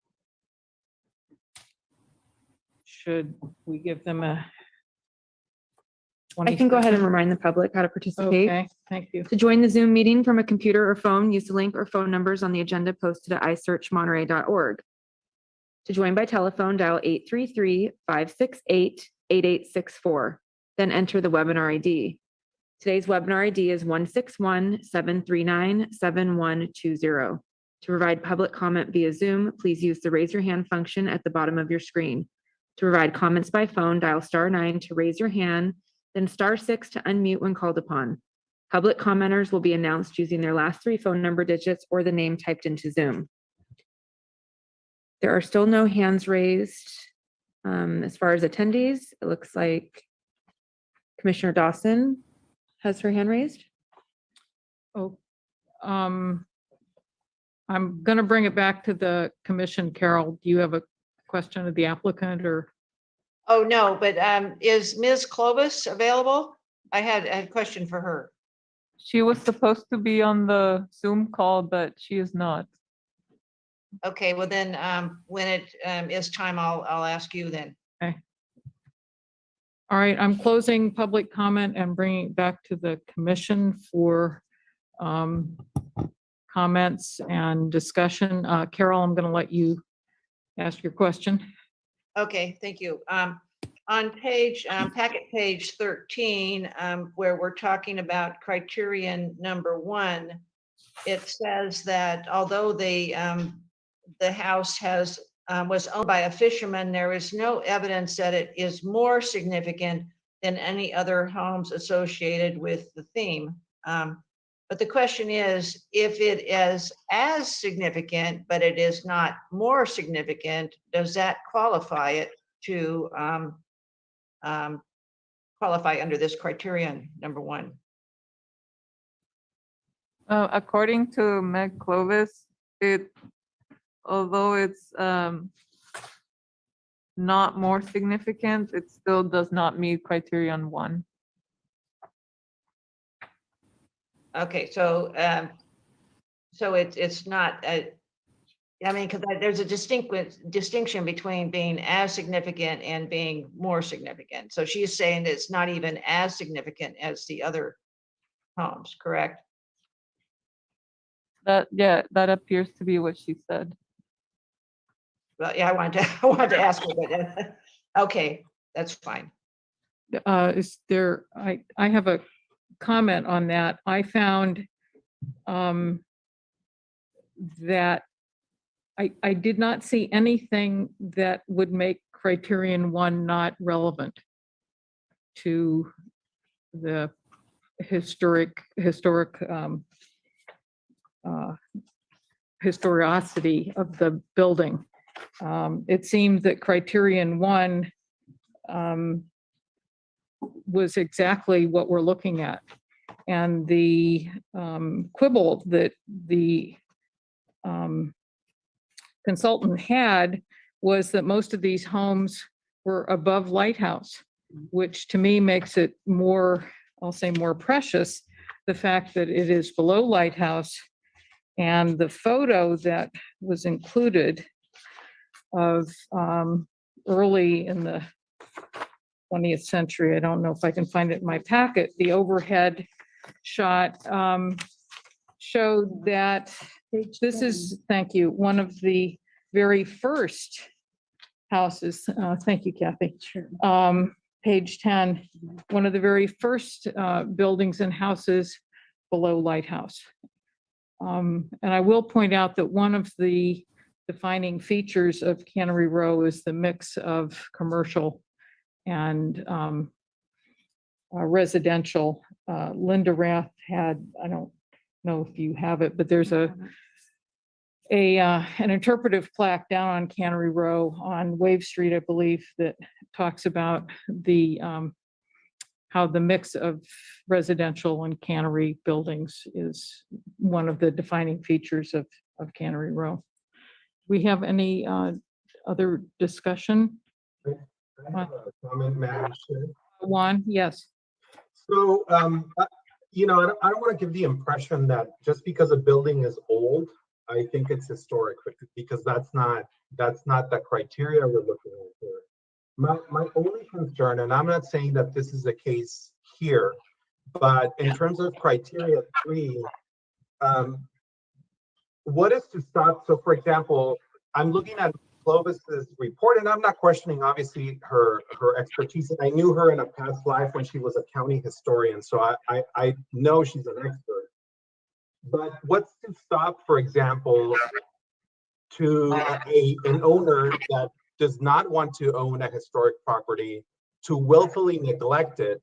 should we give them a? I can go ahead and 20-second? remind the public how to participate. Okay, thank you. To join the Zoom meeting from a computer or phone, use the link or phone numbers on the agenda posted at isearchmonterey.org. To join by telephone, dial 833-568-8864, then enter the webinar ID. Today's webinar ID is 161-739-7120. To provide public comment via Zoom, please use the raise your hand function at the bottom of your screen. To provide comments by phone, dial *9 to raise your hand, then *6 to unmute when called upon. Public commenters will be announced using their last 3 phone number digits or the name typed into Zoom. There are still no hands raised. As far as attendees, it looks like Commissioner Dawson has her hand raised. Oh, I'm going to bring it back to the commission. Carol, do you have a question of the applicant or? Oh, no, but is Ms. Clovis available? I had a question for her. She was supposed to be on the Zoom call, but she is not. Okay, well then, when it is time, I'll ask you then. All right, I'm closing public comment and bringing it back to the commission for comments and discussion. Carol, I'm going to let you ask your question. Okay, thank you. On page, packet page 13, where we're talking about criterion number 1, it says that although the house was owned by a fisherman, there is no evidence that it is more significant than any other homes associated with the theme. But the question is, if it is as significant, but it is not more significant, does that qualify it to qualify under this criterion number 1? According to Meg Clovis, although it's not more significant, it still does not meet criterion 1. Okay, so it's not. I mean, because there's a distinction between being as significant and being more significant. So she's saying that it's not even as significant as the other homes, correct? That appears to be what she said. Well, yeah, I wanted to ask her, but okay, that's fine. Is there, I have a comment on that. I found that I did not see anything that would make criterion 1 not relevant to the historicity of the building. It seemed that criterion 1 was exactly what we're looking at. And the quibble that the consultant had was that most of these homes were above lighthouse, which to me makes it more, I'll say more precious, the fact that it is below lighthouse. And the photo that was included of early in the 20th century. I don't know if I can find it in my packet. The overhead shot showed that this is, thank you, one of the very first houses. Thank you, Kathy. Page 10, one of the very first buildings and houses below Lighthouse. And I will point out that one of the defining features of Cannery Row is the mix of commercial and residential. Linda Rath had, I don't know if you have it, but there's an interpretive plaque down on Cannery Row on Wave Street, I believe, that talks about the how the mix of residential and cannery buildings is one of the defining features of Cannery Row. We have any other discussion? I have a comment, Madam Chair. Juan, yes. So, you know, I don't want to give the impression that just because a building is old, I think it's historic, because that's not the criteria we're looking at here. My only concern, and I'm not saying that this is the case here, but in terms of criteria 3, what is to stop? So, for example, I'm looking at Clovis's report, and I'm not questioning, obviously, her expertise. And I knew her in a past life when she was a county historian, so I know she's an expert. But what's to stop, for example, to an owner that does not want to own a historic property to willfully neglect it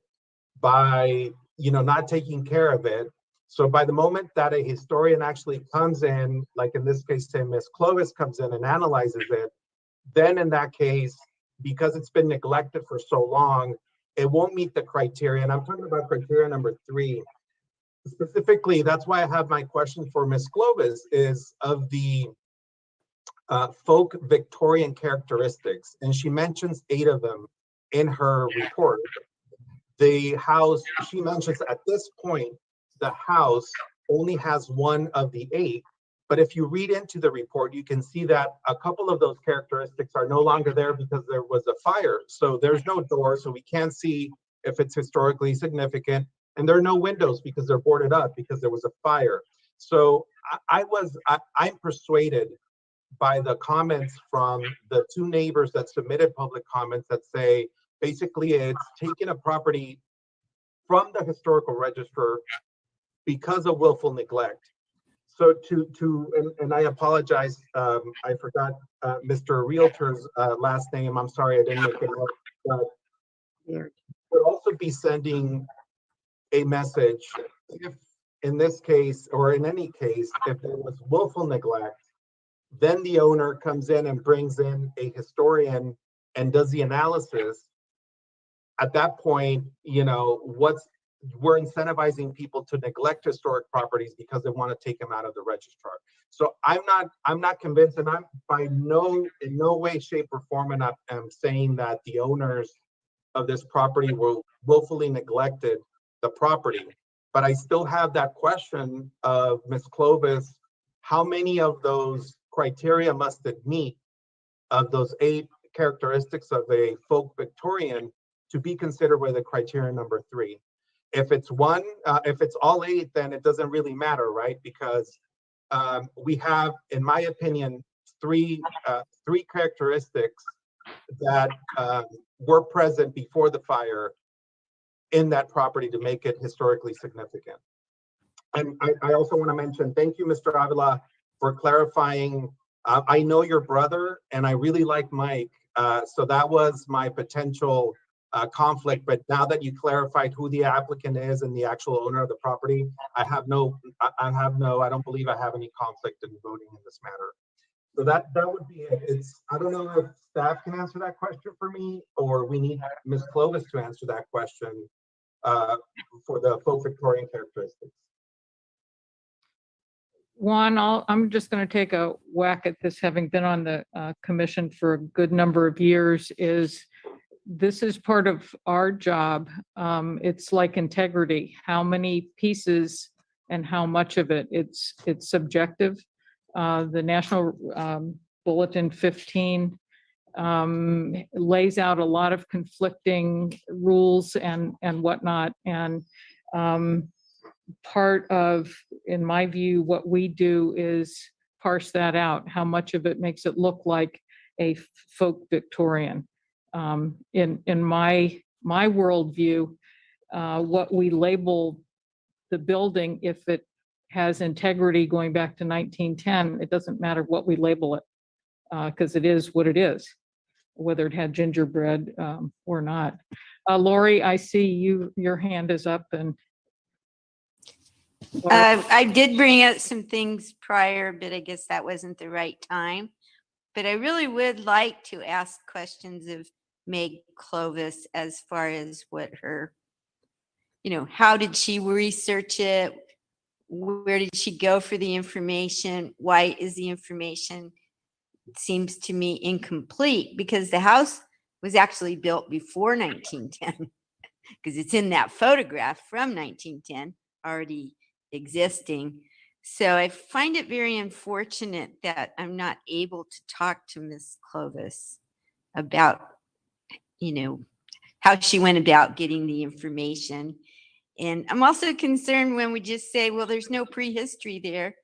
by, you know, not taking care of it? So by the moment that a historian actually comes in, like in this case, say Ms. Clovis comes in and analyzes it, then in that case, because it's been neglected for so long, it won't meet the criteria. And I'm talking about criteria number 3. Specifically, that's why I have my question for Ms. Clovis is of the folk Victorian characteristics. And she mentions 8 of them in her report. The house, she mentions at this point, the house only has 1 of the 8, but if you read into the report, you can see that a couple of those characteristics are no longer there because there was a fire. So there's no door, so we can't see if it's historically significant, and there are no windows because they're boarded up because there was a fire. So I'm persuaded by the comments from the 2 neighbors that submitted public comments that say, basically it's taking a property from the historical register because of willful neglect. So and I apologize, I forgot Mr. Realtor's last name. I'm sorry, I didn't make it up, but would also be sending a message if in this case, or in any case, if there was willful neglect, then the owner comes in and brings in a historian and does the analysis. At that point, you know, we're incentivizing people to neglect historic properties because they want to take them out of the registrar. So I'm not convinced, and I'm in no way, shape, or form, and I'm saying that the owners of this property will willfully neglected the property. But I still have that question of Ms. Clovis, how many of those criteria must it meet of those 8 characteristics of a folk Victorian to be considered with the criteria number 3? If it's 1, if it's all 8, then it doesn't really matter, right? Because we have, in my opinion, three characteristics that were present before the fire in that property to make it historically significant. And I also want to mention, thank you, Mr. Avila, for clarifying. I know your brother, and I really like Mike, so that was my potential conflict, but now that you clarified who the applicant is and the actual owner of the property, I don't believe I have any conflict in voting in this matter. So that would be it. I don't know if staff can answer that question for me, or we need Ms. Clovis to answer that question for the folk Victorian characteristics. Juan, I'm just going to take a whack at this, having been on the commission for a good number of years. This is part of our job. It's like integrity. How many pieces and how much of it? It's subjective. The National bulletin 15 lays out a lot of conflicting rules and whatnot. And part of, in my view, what we do is parse that out. How much of it makes it look like a folk Victorian? In my worldview, what we label the building, if it has integrity going back to 1910, it doesn't matter what we label it, because it is what it is, whether it had gingerbread or not. Lori, I see your hand is up, and I did bring up some things prior, but I guess that wasn't the right time. But I really would like to ask questions of Meg Clovis as far as what her, how did she research it? Where did she go for the information? Why is the information, seems to me, incomplete? Because the house was actually built before 1910, because it's in that photograph from 1910 already existing. So I find it very unfortunate that I'm not able to talk to Miss Clovis about, how she went about getting the information. And I'm also concerned when we just say, well, there's no prehistory there.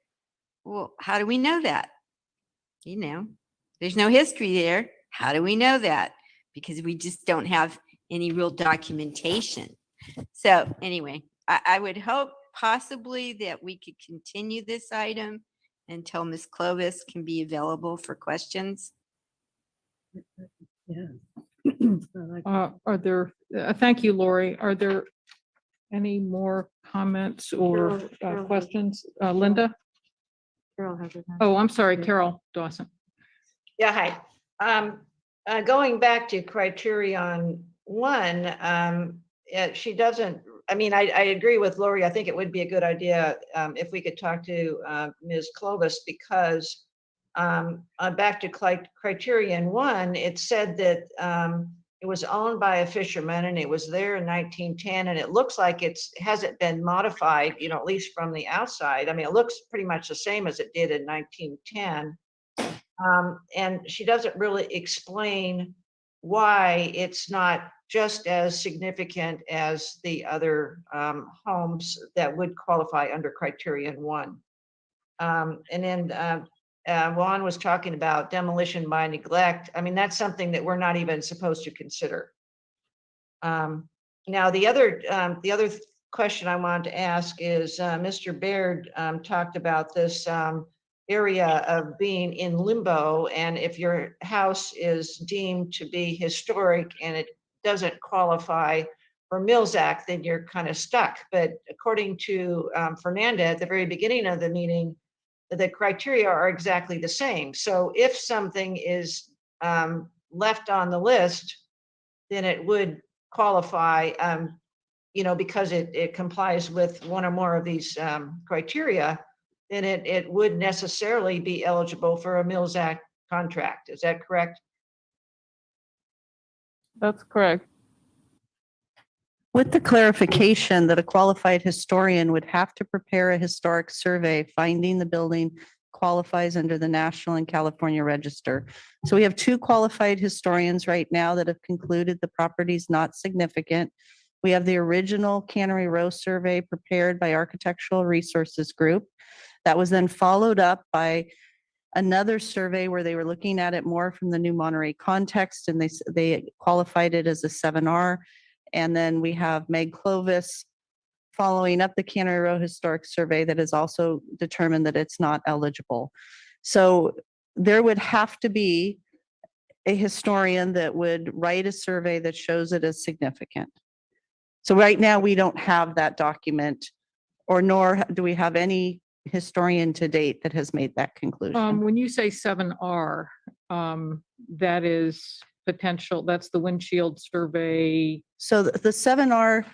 Well, how do we know that? There's no history there. How do we know that? Because we just don't have any real documentation. So anyway, I would hope possibly that we could continue this item until Ms. Clovis can be available for questions. Yeah. are there, thank you, Lori. Are there any more comments or Carol, questions? Linda? Carol has her hand. Oh, I'm sorry, Carol Dawson. Yeah, hi. Going back to criterion 1, she doesn't, I agree with Lori. I think it would be a good idea if we could talk to Ms. Clovis, because back to criterion 1, it said that it was owned by a fisherman and it was there in 1910, and it looks like it hasn't been modified, at least from the outside. It looks pretty much the same as it did in 1910. And she doesn't really explain why it's not just as significant as the other homes that would qualify under criterion 1. And then Juan was talking about demolition by neglect. That's something that we're not even supposed to consider. Now, the other question I wanted to ask is, Mr. Baird talked about this area of being in limbo, and if your house is deemed to be historic and it doesn't qualify for Milsaq, then you're kind of stuck. But according to Fernanda at the very beginning of the meeting, the criteria are exactly the same. So if something is left on the list, then it would qualify, because it complies with one or more of these criteria, then it would necessarily be eligible for a Milsaq contract. Is that correct? That's correct. With the clarification that a qualified historian would have to prepare a historic survey finding the building qualifies under the National and California Register. So we have 2 qualified historians right now that have concluded the property is not significant. We have the original Cannery Row survey prepared by Architectural Resources Group. That was then followed up by another survey where they were looking at it more from the new Monterey context, and they qualified it as a 7R. And then we have Meg Clovis following up the Cannery Row Historic Survey that has also determined that it's not eligible. So there would have to be a historian that would write a survey that shows it as significant. So right now we don't have that document, or nor do we have any historian to date that has made that conclusion. When you say 7R, that is potential, that's the windshield survey. So the 7R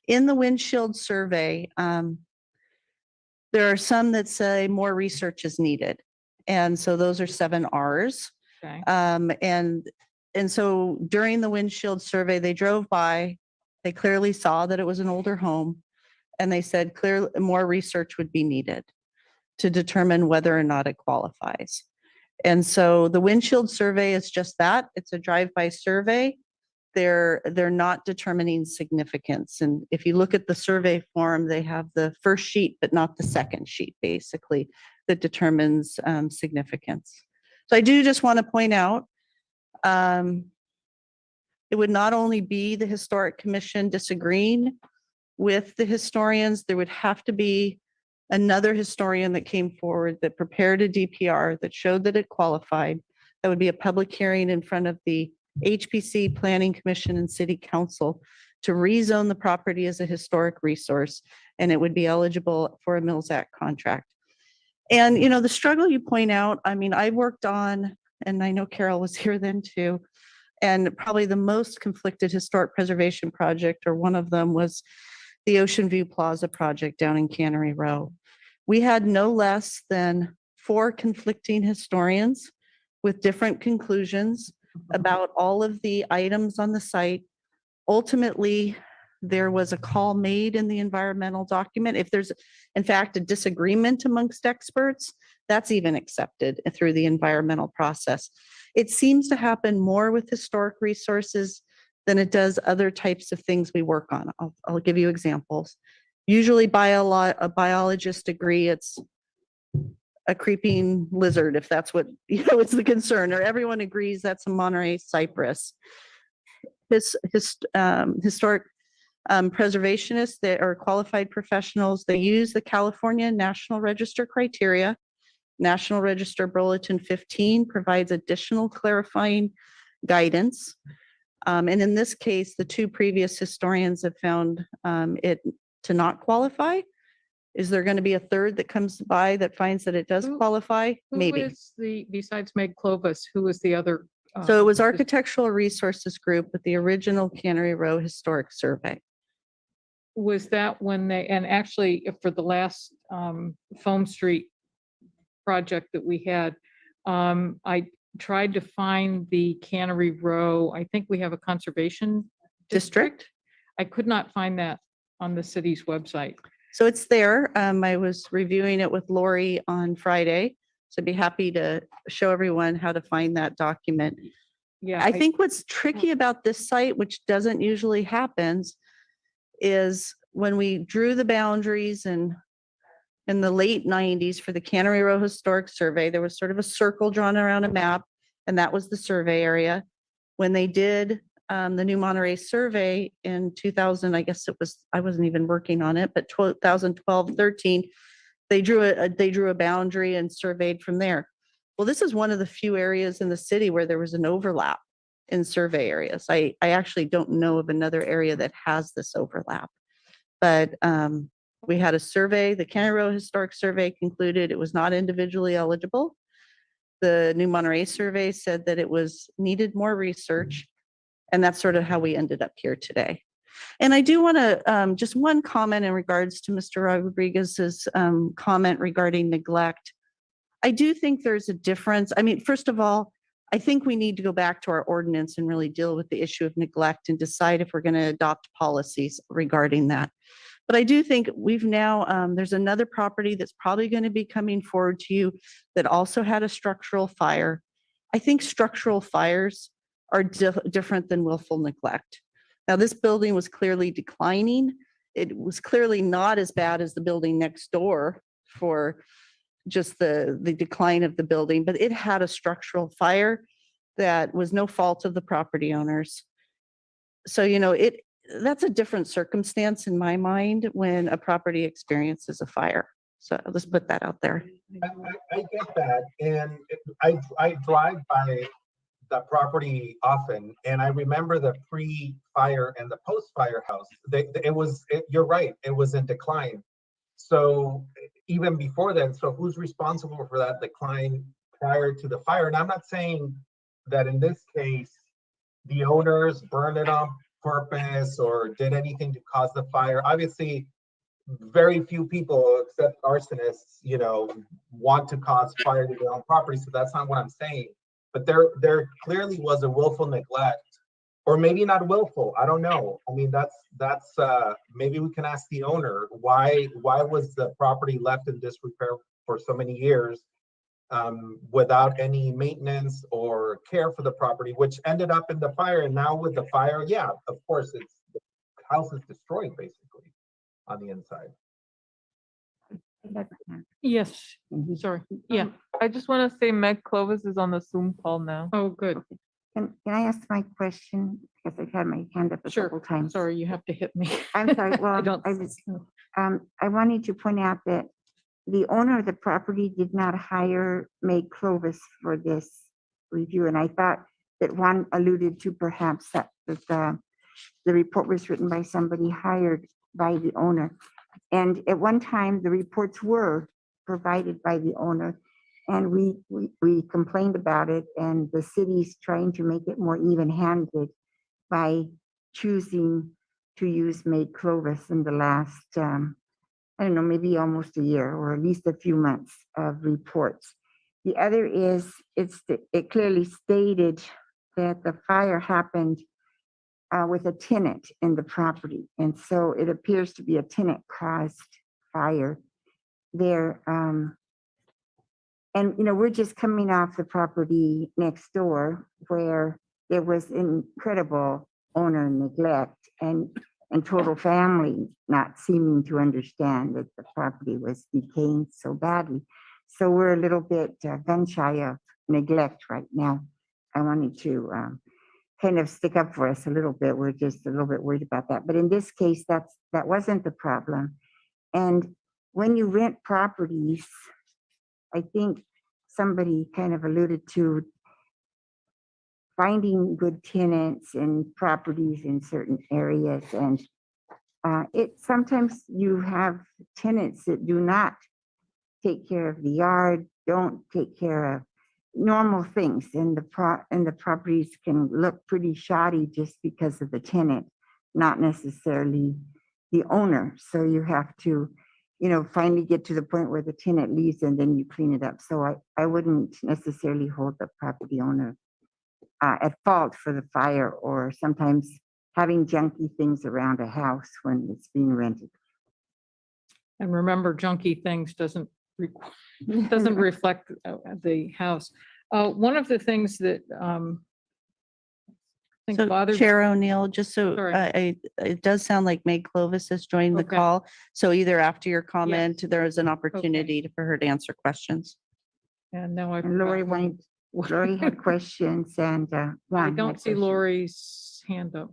in the windshield survey, there are some that say more research is needed. And so those are 7Rs. Okay. And so during the windshield survey, they drove by, they clearly saw that it was an older home, and they said clearly more research would be needed to determine whether or not it qualifies. And so the windshield survey is just that. It's a drive-by survey. They're not determining significance. And if you look at the survey form, they have the first sheet, but not the second sheet, basically, that determines significance. So I do just want to point out, it would not only be the Historic Commission disagreeing with the historians, there would have to be another historian that came forward that prepared a DPR that showed that it qualified. That would be a public hearing in front of the HPC, Planning Commission, and City Council to rezone the property as a historic resource, and it would be eligible for a Milsaq contract. And, you know, the struggle you point out, I mean, I worked on, and I know Carol was here then too, and probably the most conflicted historic preservation project, or one of them, was the Ocean View Plaza project down in Cannery Row. We had no less than 4 conflicting historians with different conclusions about all of the items on the site. Ultimately, there was a call made in the environmental document. If there's, in fact, a disagreement amongst experts, that's even accepted through the environmental process. It seems to happen more with historic resources than it does other types of things we work on. I'll give you examples. Usually a biologist agree it's a creeping lizard, if that's what, you know, it's the concern, or everyone agrees that's a Monterey cypress. Historic preservationists that are qualified professionals, they use the California National Register criteria. National Register Bulletin 15 provides additional clarifying guidance. And in this case, the 2 previous historians have found it to not qualify. Is there going to be a third that comes by that finds that it does qualify? Maybe. Who is besides Meg Clovis, who was the other? So it was Architectural Resources Group with the original Cannery Row Historic Survey. Was that when they, and actually for the last Foam Street project that we had, I tried to find the Cannery Row. I think we have a conservation district. I could not find that on the city's website. So it's there. I was reviewing it with Lori on Friday. So I'd be happy to show everyone how to find that document. Yeah, I think what's tricky about this site, which doesn't usually happens, is when we drew the boundaries in the late 90s for the Cannery Row Historic Survey, there was sort of a circle drawn around a map, and that was the survey area. When they did the new Monterey survey in 2000, I guess it was, I wasn't even working on it, but 2012, 13, they drew a boundary and surveyed from there. Well, this is one of the few areas in the city where there was an overlap in survey areas. I actually don't know of another area that has this overlap, but we had a survey. The Cannery Row Historic Survey concluded it was not individually eligible. The new Monterey survey said that it needed more research, and that's sort of how we ended up here today. And I do want to just one comment in regards to Mr. Rodriguez's comment regarding neglect. I do think there's a difference. I mean, first of all, I think we need to go back to our ordinance and really deal with the issue of neglect and decide if we're going to adopt policies regarding that. But I do think we've now, there's another property that's probably going to be coming forward to you that also had a structural fire. I think structural fires are different than willful neglect. Now, this building was clearly declining. It was clearly not as bad as the building next door for just the decline of the building, but it had a structural fire that was no fault of the property owners. So, you know, that's a different circumstance in my mind when a property experiences a fire. So I'll just put that out there. I get that. And I drive by the property often, and I remember the pre-fire and the post-fire house. You're right, it was in decline. So even before then, so who's responsible for that decline prior to the fire? And I'm not saying that in this case, the owners burned it on purpose or did anything to cause the fire. Obviously, very few people except arsonists, you know, want to cause fire to their own property. So that's not what I'm saying. But there clearly was a willful neglect, or maybe not willful. I don't know. I mean, that's maybe we can ask the owner why was the property left in disrepair for so many years, without any maintenance or care for the property, which ended up in the fire. And now with the fire, yeah, of course, the house is destroyed basically on the inside. Yes, sorry. Yeah. I just want to say Meg Clovis is on the Zoom call now. Oh, good. Can I ask my question? Because I've had my hand up a Sure. couple times. Sorry, you have to hit me. I'm sorry. Well, don't- I wanted to point out that the owner of the property did not hire Meg Clovis for this review. And I thought that Juan alluded to perhaps that the report was written by somebody hired by the owner. And at one time, the reports were provided by the owner. And we complained about it, and the city's trying to make it more even-handed by choosing to use Meg Clovis in the last, I don't know, maybe almost a year or at least a few months of reports. The other is, it clearly stated that the fire happened with a tenant in the property. And so it appears to be a tenant-caused fire there. And, you know, we're just coming off the property next door where there was incredible owner neglect and total family not seeming to understand that the property was decaying so badly. So we're a little bit gun shy of neglect right now. I wanted to kind of stick up for us a little bit. We're just a little bit worried about that. But in this case, that wasn't the problem. And when you rent properties, I think somebody kind of alluded to finding good tenants and properties in certain areas. And sometimes you have tenants that do not take care of the yard, don't take care of normal things, and the properties can look pretty shoddy just because of the tenant, not necessarily the owner. So you have to, you know, finally get to the point where the tenant leaves and then you clean it up. So I wouldn't necessarily hold the property owner at fault for the fire, or sometimes having junky things around a house when it's being rented. And remember, junky things doesn't reflect the house. One of the things that I think So bothers. Chair O'Neill, just so Sorry. it does sound like Meg Clovis has joined the Okay. call. So either after your comment, there is an opportunity for her to answer questions. And now I. And Lori had questions, and I Juan don't had see questions. Lori's hand up.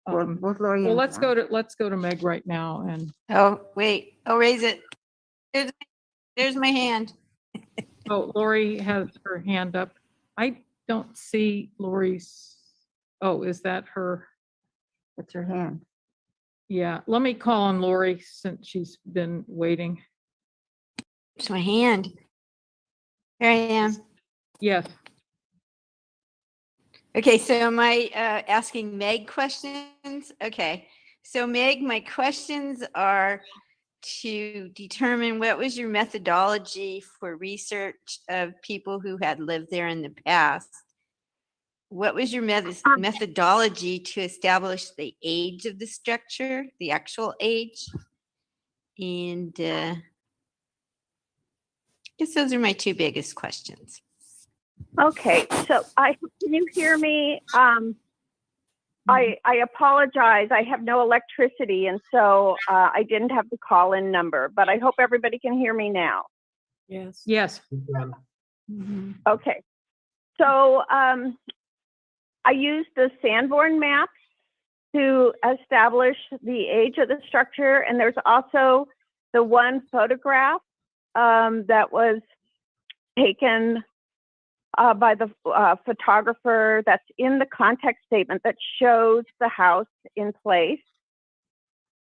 Both Lori Well, and let's Juan. let's go to Meg right now, and Oh, wait, oh, raise it. There's my hand. Lori has her hand up. I don't see Lori's. Oh, is that her? That's her hand. Yeah, let me call on Lori since she's been waiting. It's my hand. Here I am. Yes, Okay, so am I asking Meg questions? Okay, so Meg, my questions are to determine what was your methodology for research of people who had lived there in the past? What was your methodology to establish the age of the structure, the actual age? And I guess those are my two biggest questions. Okay, so can you hear me? I apologize. I have no electricity, and so I didn't have the call-in number, but I hope everybody can hear me now. yes. Okay, so I used the Sanborn map to establish the age of the structure, and there's also the one photograph that was taken by the photographer that's in the context statement that shows the house in place.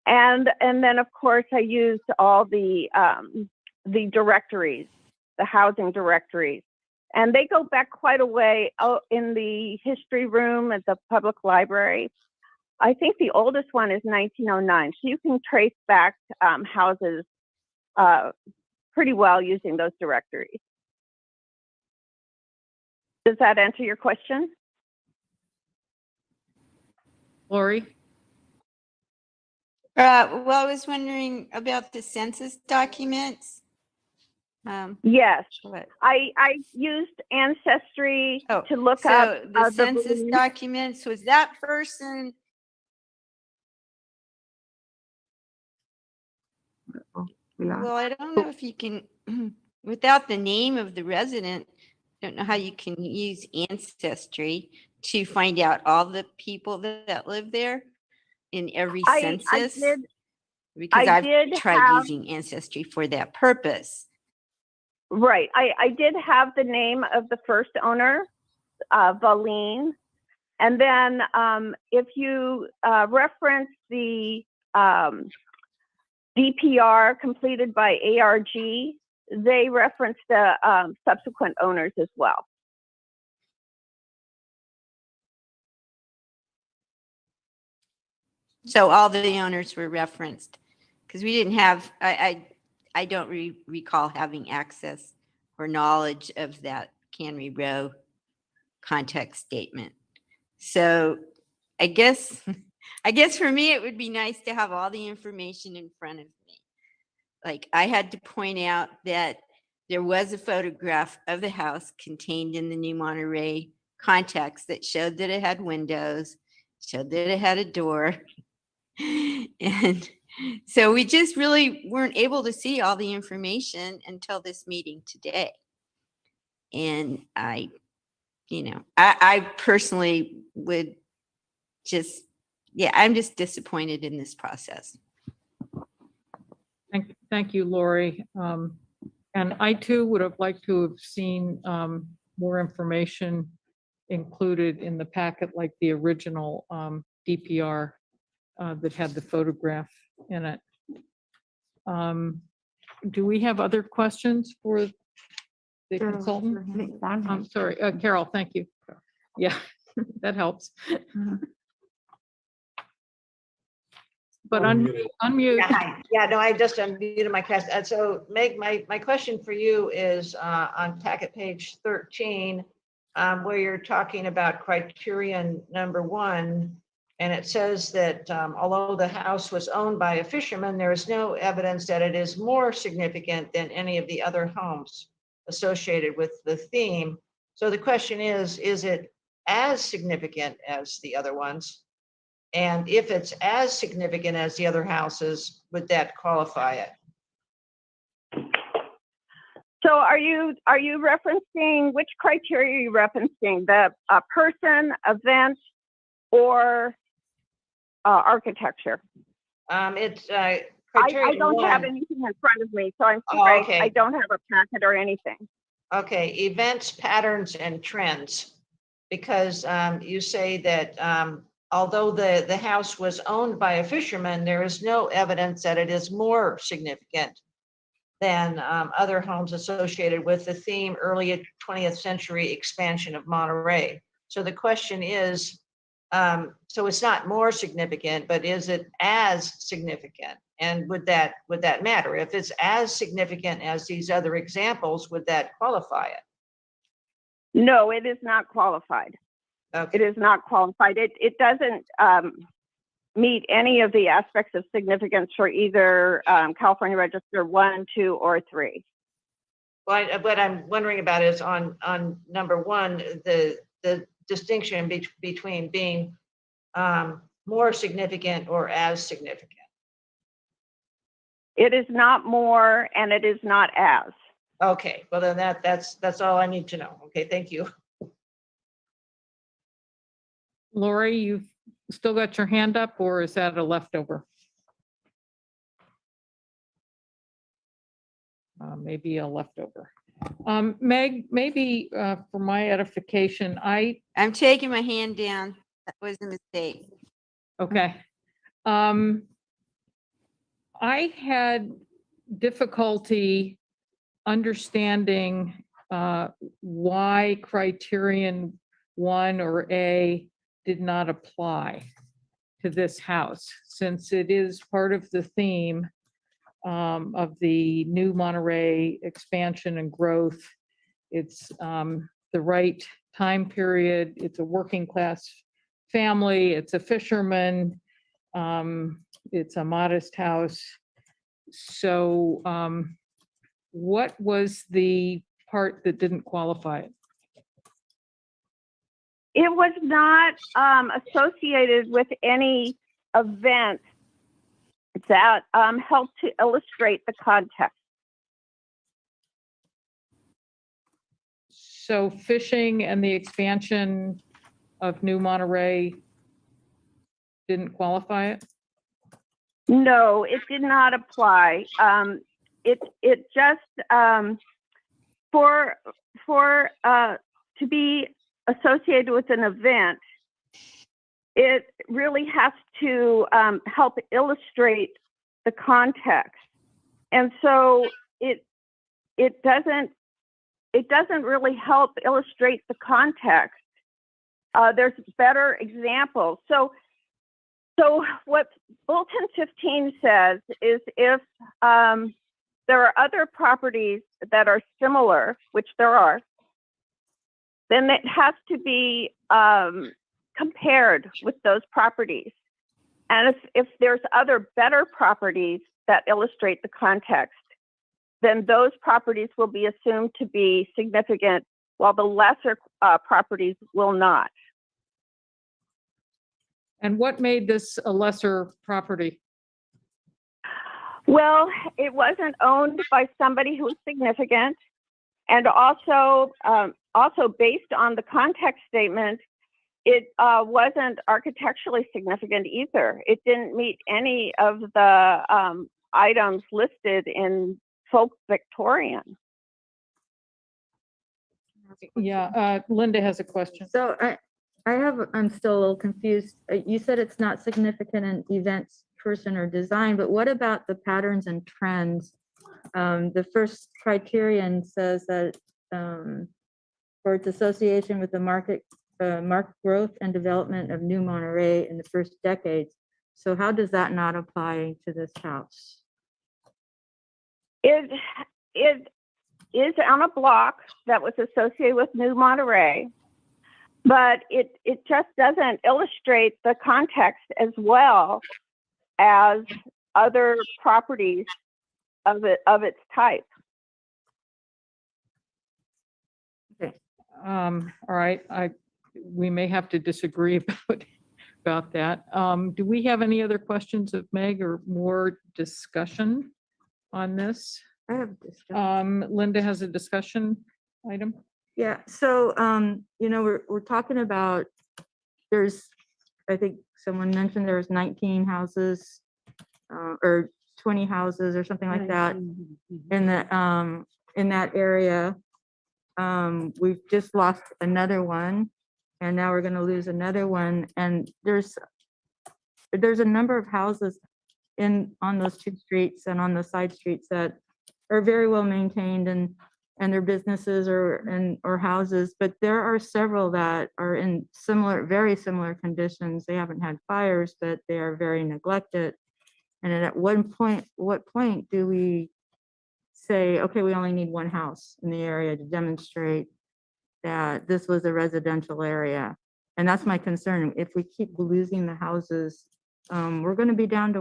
And then of course I used all the directories, the housing directories. And they go back quite a way out in the history room at the public library. I think the oldest one is 1909. So you can trace back houses pretty well using those directories. Does that answer your question? Lori? Well, I was wondering about the census documents. Yes, What? I used Ancestry Oh, to look so up the census Boolean. documents, was that person? We lost. Well, I don't know if you can, without the name of the resident, don't know how you can use Ancestry to find out all the people that live there in every I census. did, Because I I've did tried have- using Ancestry for that purpose. right, I did have the name of the first owner, Valine. And then if you reference the DPR completed by ARG, they reference the subsequent owners as well. So all the owners were referenced because we didn't have, I don't recall having access or knowledge of that Canry Row context statement. So I guess for me, it would be nice to have all the information in front of me. Like I had to point out that there was a photograph of the house contained in the New Monterey context that showed that it had windows, showed that it had a door. And so we just really weren't able to see all the information until this meeting today. And I personally would just, I'm just disappointed in this process. Thank you, Lori. And I too would have liked to have seen more information included in the packet, like the original DPR that had the photograph in it. Do we have other questions for the consultant? I'm sorry, Carol, thank you. Yeah, that helps. But unmute. Yeah, hi. Yeah, no, I just unmuted my cast. So Meg, my question for you is on packet page 13, where you're talking about criterion number 1. And it says that although the house was owned by a fisherman, there is no evidence that it is more significant than any of the other homes associated with the theme. So the question is it as significant as the other ones? And if it's as significant as the other houses, would that qualify it? So are you referencing, which criteria are you referencing? The person, event, or architecture? It's I criteria don't have 1. anything in front of me, so I'm Oh, sorry, okay. I don't have a packet or anything. Okay, events, patterns, and trends. Because you say that although the house was owned by a fisherman, there is no evidence that it is more significant than other homes associated with the theme early 20th century expansion of Monterey. So the question is, so it's not more significant, but is it as significant? And would that matter? If it's as significant as these other examples, would that qualify it? No, it is not qualified. Okay. It is not qualified. It doesn't meet any of the aspects of significance for either California Register 1, 2, or 3. Well, what I'm wondering about is on number 1, the distinction between being more significant or as significant. It is not more, and it is not as. Okay, well then that's all I need to know. Okay, thank you. Lori, you've still got your hand up, or is that a leftover? Maybe a leftover. Meg, maybe for my edification, I'm taking my hand down. That was a mistake. okay. I had difficulty understanding why criterion 1 or A did not apply to this house, since it is part of the theme of the new Monterey expansion and growth. It's the right time period. It's a working class family. It's a fisherman. It's a modest house. So what was the part that didn't qualify it? It was not associated with any event that helped to illustrate the context. So fishing and the expansion of New Monterey didn't qualify it? No, it did not apply. It just to be associated with an event, it really has to help illustrate the context, and so it doesn't really help illustrate the context. There's better examples. So what Bulletin 15 says is if there are other properties that are similar, which there are, then it has to be compared with those properties. And if there's other better properties that illustrate the context, then those properties will be assumed to be significant, while the lesser properties will not. And what made this a lesser property? Well, it wasn't owned by somebody who was significant, and also based on the context statement, it wasn't architecturally significant either. It didn't meet any of the items listed in folk Victorian. Yeah, Linda has a question. So I'm still a little confused. You said it's not significant in events, person, or design, but what about the patterns and trends? The first criterion says that for its association with the market growth and development of New Monterey in the first decades. So how does that not apply to this house? It is on a block that was associated with New Monterey, but it just doesn't illustrate the context as well as other properties of its type. Okay. All right. We may have to disagree about that. Do we have any other questions of Meg or more discussion on this? I have discussion. Linda has a discussion item. Yeah, so, we're talking about, I think someone mentioned there's 19 houses, or 20 houses or something like that in that area. We've just lost another one, and now we're gonna lose another one. And there's a number of houses on those two streets and on the side streets that are very well maintained and their businesses or houses, but there are several that are in very similar conditions. They haven't had fires, but they are very neglected. And at what point do we say, okay, we only need one house in the area to demonstrate that this was a residential area? And that's my concern. If we keep losing the houses, we're going to be down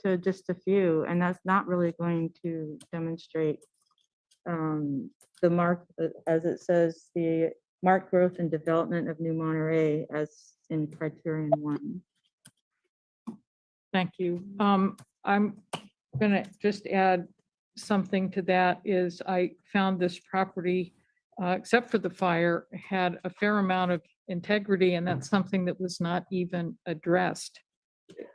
to just a few, and that's not really going to demonstrate as it says, the marked growth and development of New Monterey as in criterion 1. Thank you. I'm gonna just add something to that is I found this property, except for the fire, had a fair amount of integrity, and that's something that was not even addressed.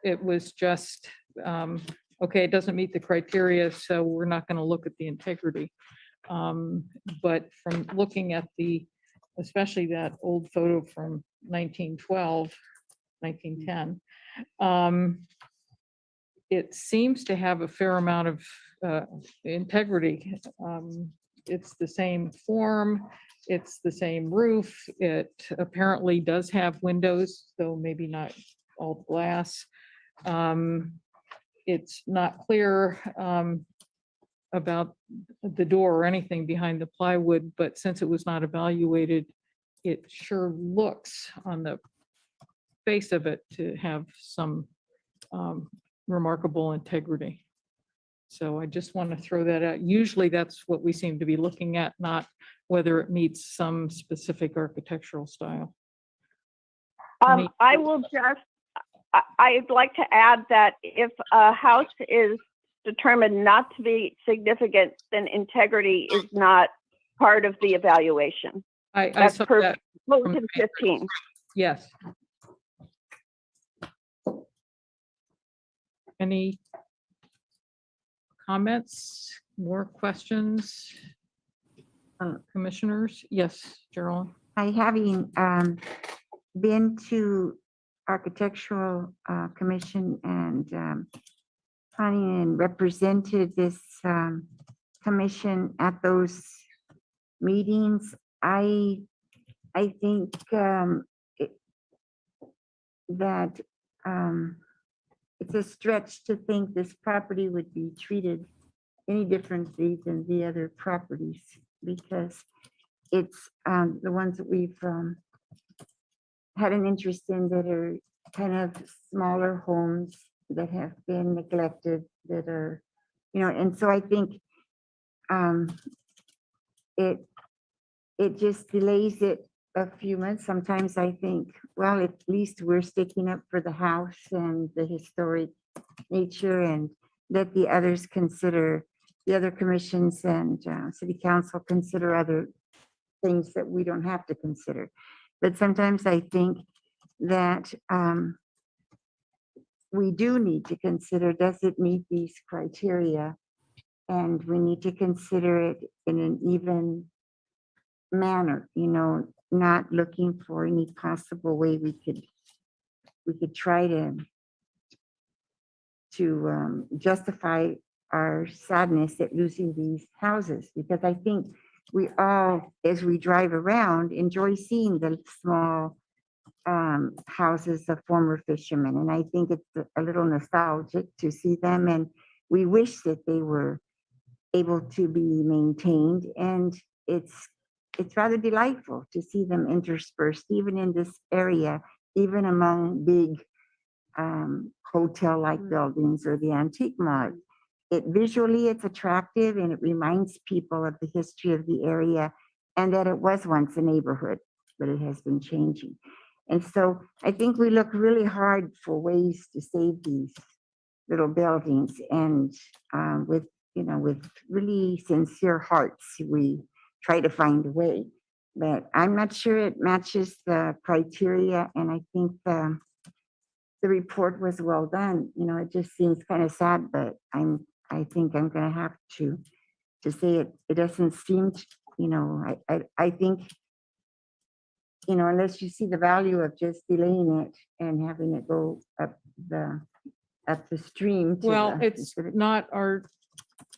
It was just, okay, it doesn't meet the criteria, so we're not gonna look at the integrity. But from looking at especially that old photo from 1912, 1910, it seems to have a fair amount of integrity. It's the same form, it's the same roof. It apparently does have windows, though maybe not all glass. It's not clear about the door or anything behind the plywood, but since it was not evaluated, it sure looks on the face of it to have some remarkable integrity. So I just want to throw that out. Usually that's what we seem to be looking at, not whether it meets some specific architectural style. Any- I will just, I'd like to add that if a house is determined not to be significant, then integrity is not part of the evaluation. I That's saw per that, Bulletin 15. yes. Any comments, more questions? Commissioners? Yes, Gerald? I having been to architectural commission and planning and represented this commission at those meetings. I think that it's a stretch to think this property would be treated any differently than the other properties, because it's the ones that we've had an interest in that are kind of smaller homes that have been neglected, that are, and so I think it just delays it a few months. Sometimes I think, well, at least we're sticking up for the house and the historic nature, and let the others consider, the other commissions and city council consider other things that we don't have to consider. But sometimes I think that we do need to consider, does it meet these criteria? And we need to consider it in an even manner, not looking for any possible way we could try to justify our sadness at losing these houses, because I think we all, as we drive around, enjoy seeing the small houses of former fishermen, and I think it's a little nostalgic to see them, and we wish that they were able to be maintained, and it's rather delightful to see them interspersed even in this area, even among big hotel-like buildings or the antique mart. Visually it's attractive, and it reminds people of the history of the area and that it was once a neighborhood, but it has been changing. And so I think we look really hard for ways to save these little buildings, and with really sincere hearts, we try to find a way. But I'm not sure it matches the criteria, and I think the report was well done. It just seems kind of sad, but I think I'm going to have to say it. It doesn't seem to, I think, unless you see the value of just delaying it and having it go up the stream. Well, it's not our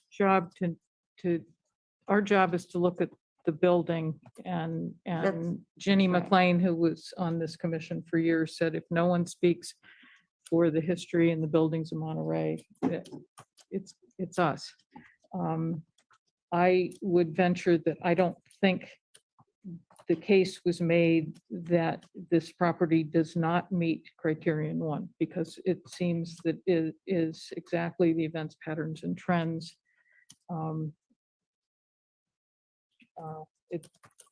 job our job is to look at the building, and Ginny right. McLean, who was on this commission for years, said if no one speaks for the history and the buildings of Monterey, it's us. I would venture that I don't think the case was made that this property does not meet criterion 1, because it seems that it is exactly the events, patterns, and trends.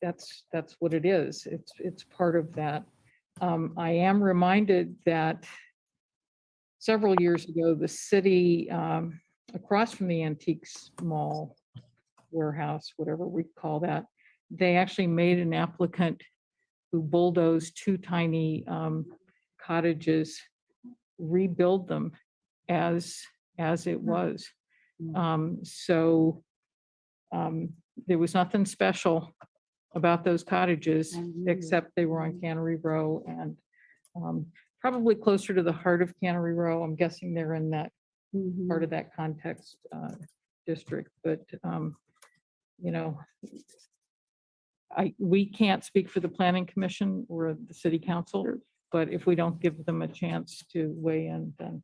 That's what it is. It's part of that. I am reminded that several years ago, the city across from the antiques mall warehouse, whatever we call that, they actually made an applicant who bulldozed 2 tiny cottages, rebuild them as it was. So there was nothing special about those cottages, except they were on Cannery Row, and probably closer to the heart of Cannery Row. I'm guessing they're in that part of that context district, but we can't speak for the planning commission or the city council, but if we don't give them a chance to weigh in, then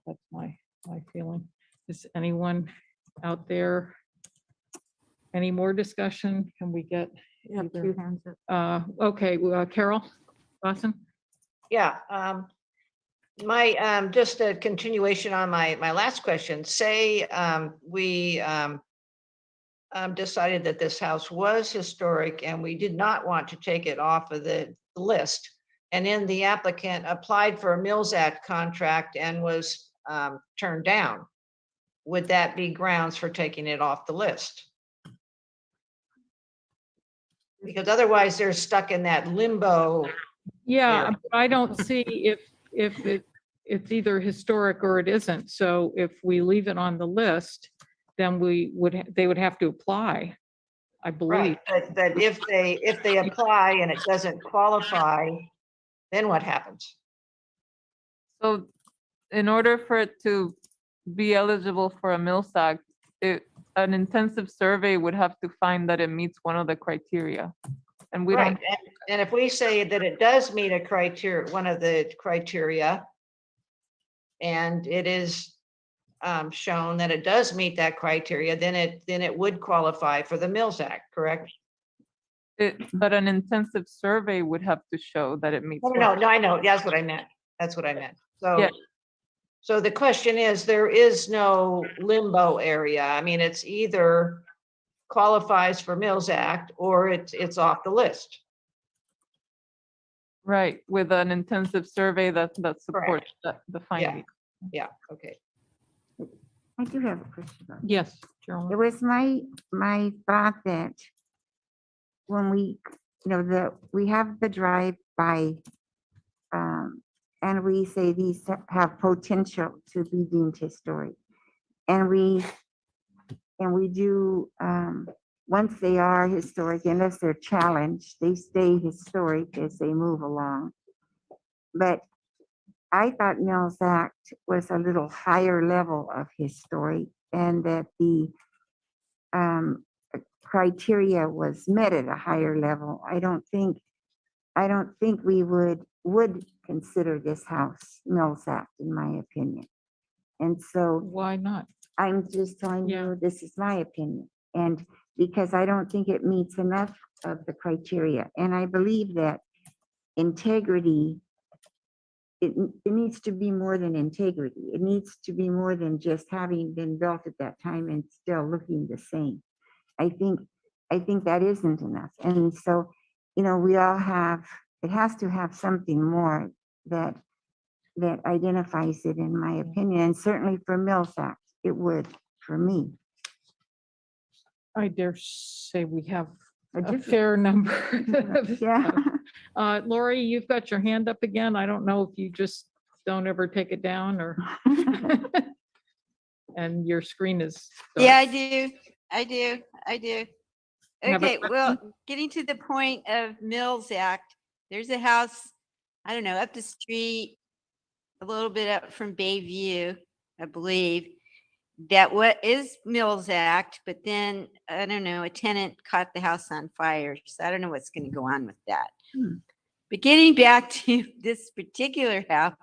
that's my feeling. Is anyone out there? Any more discussion? Can we get? You have 2 hands up. Okay, Carol Lawson? Yeah, My, just a continuation on my last question, say, we, decided that this house was historic and we did not want to take it off of the list. And then the applicant applied for a Milsaq contract and was, turned down. Would that be grounds for taking it off the list? Because otherwise they're stuck in that limbo. Yeah, Yeah. I don't see it's either historic or it isn't. So if we leave it on the list, then they would have to apply, I believe. Right, but if they apply and it doesn't qualify, then what happens? So in order for it to be eligible for a Milsaq, an intensive survey would have to find that it meets one of the criteria. And we Right, don't, and if we say that it does meet a criteria, one of the criteria, and it is shown that it does meet that criteria, then it would qualify for the Milsaq, correct? but an intensive survey would have to show that it meets. No, I know, that's what I meant. That's what I meant. So, Yeah. so the question is, there is no limbo area. I mean, it's either qualifies for Milsaq or it's off the list. Right, with an intensive survey that supports the finding. Yeah, okay. I do have a question. though. Yes, It Carolyn. was my thought that when we, we have the drive-by, and we say these have potential to be deemed historic. And we do, once they are historic, unless they're challenged, they stay historic as they move along. But I thought Milsaq was a little higher level of historic, and that the criteria was met at a higher level. I don't think we would consider this house Milsaq, in my opinion. And so Why not? I'm just telling Yeah. you, this is my opinion. And because I don't think it meets enough of the criteria. And I believe that integrity, it needs to be more than integrity. It needs to be more than just having been built at that time and still looking the same. I think that isn't enough. And so, we all have, it has to have something more that identifies it, in my opinion. And certainly for Milsaq, it would for me. I dare say we have A a different- fair number. Yeah. Lori, you've got your hand up again. I don't know if you just don't ever take it down or, and your screen is. Yeah, dark. I do. Have a Okay, well, getting to the point of Milsaq, there's a house, I don't know, up the street, a little bit up from Bayview, I believe, that what is Milsaq, but then, I don't know, a tenant caught the house on fire. So I don't know what's going to go on with that. But getting back to this particular house,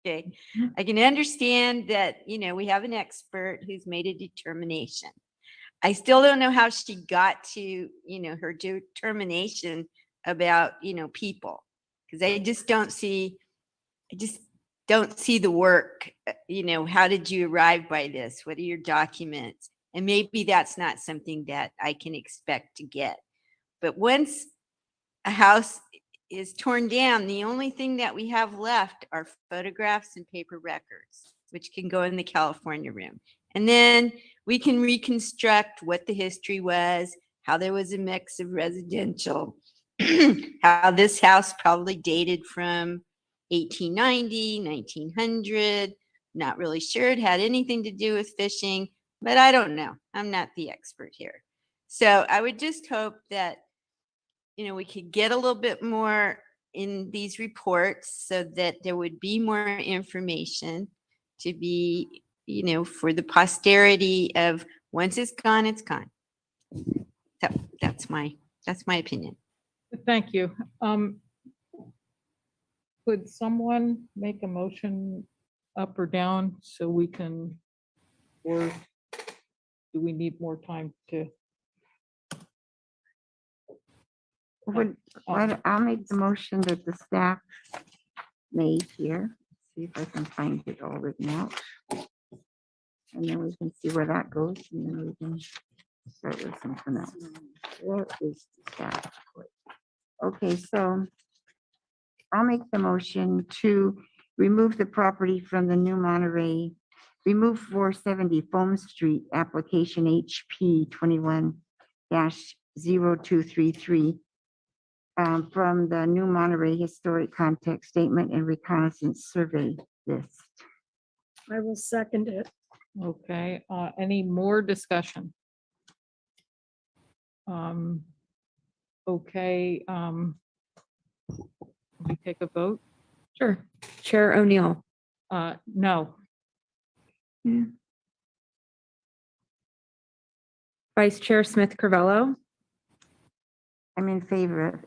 okay, I can understand that, we have an expert who's made a determination. I still don't know how she got to, her determination about, people, because I just don't see the work. How did you arrive by this? What are your documents? And maybe that's not something that I can expect to get. But once a house is torn down, the only thing that we have left are photographs and paper records, which can go in the California room. And then we can reconstruct what the history was, how there was a mix of residential, how this house probably dated from 1890, 1900. Not really sure it had anything to do with fishing, but I don't know. I'm not the expert here. So I would just hope that, we could get a little bit more in these reports so that there would be more information to be, for the posterity of once it's gone, it's gone. So that's my opinion. Thank you. Could someone make a motion up or down so we can, or do we need more time to? I'll make the motion that the staff made here, See if I can find it all written out. And then we can see where that goes, and then we can start with something else. Where is the staff report? Okay, so I'll make the motion to remove the property from the new Monterey, remove 470 Foam Street, application HP 21-0233 from the new Monterey Historic Context Statement and Reconnaissance Survey list. I will second it. Okay, any more discussion? Okay, we take a vote? Sure. Chair O'Neill, No. Vice Chair Smith Crivello, I'm in favor of it.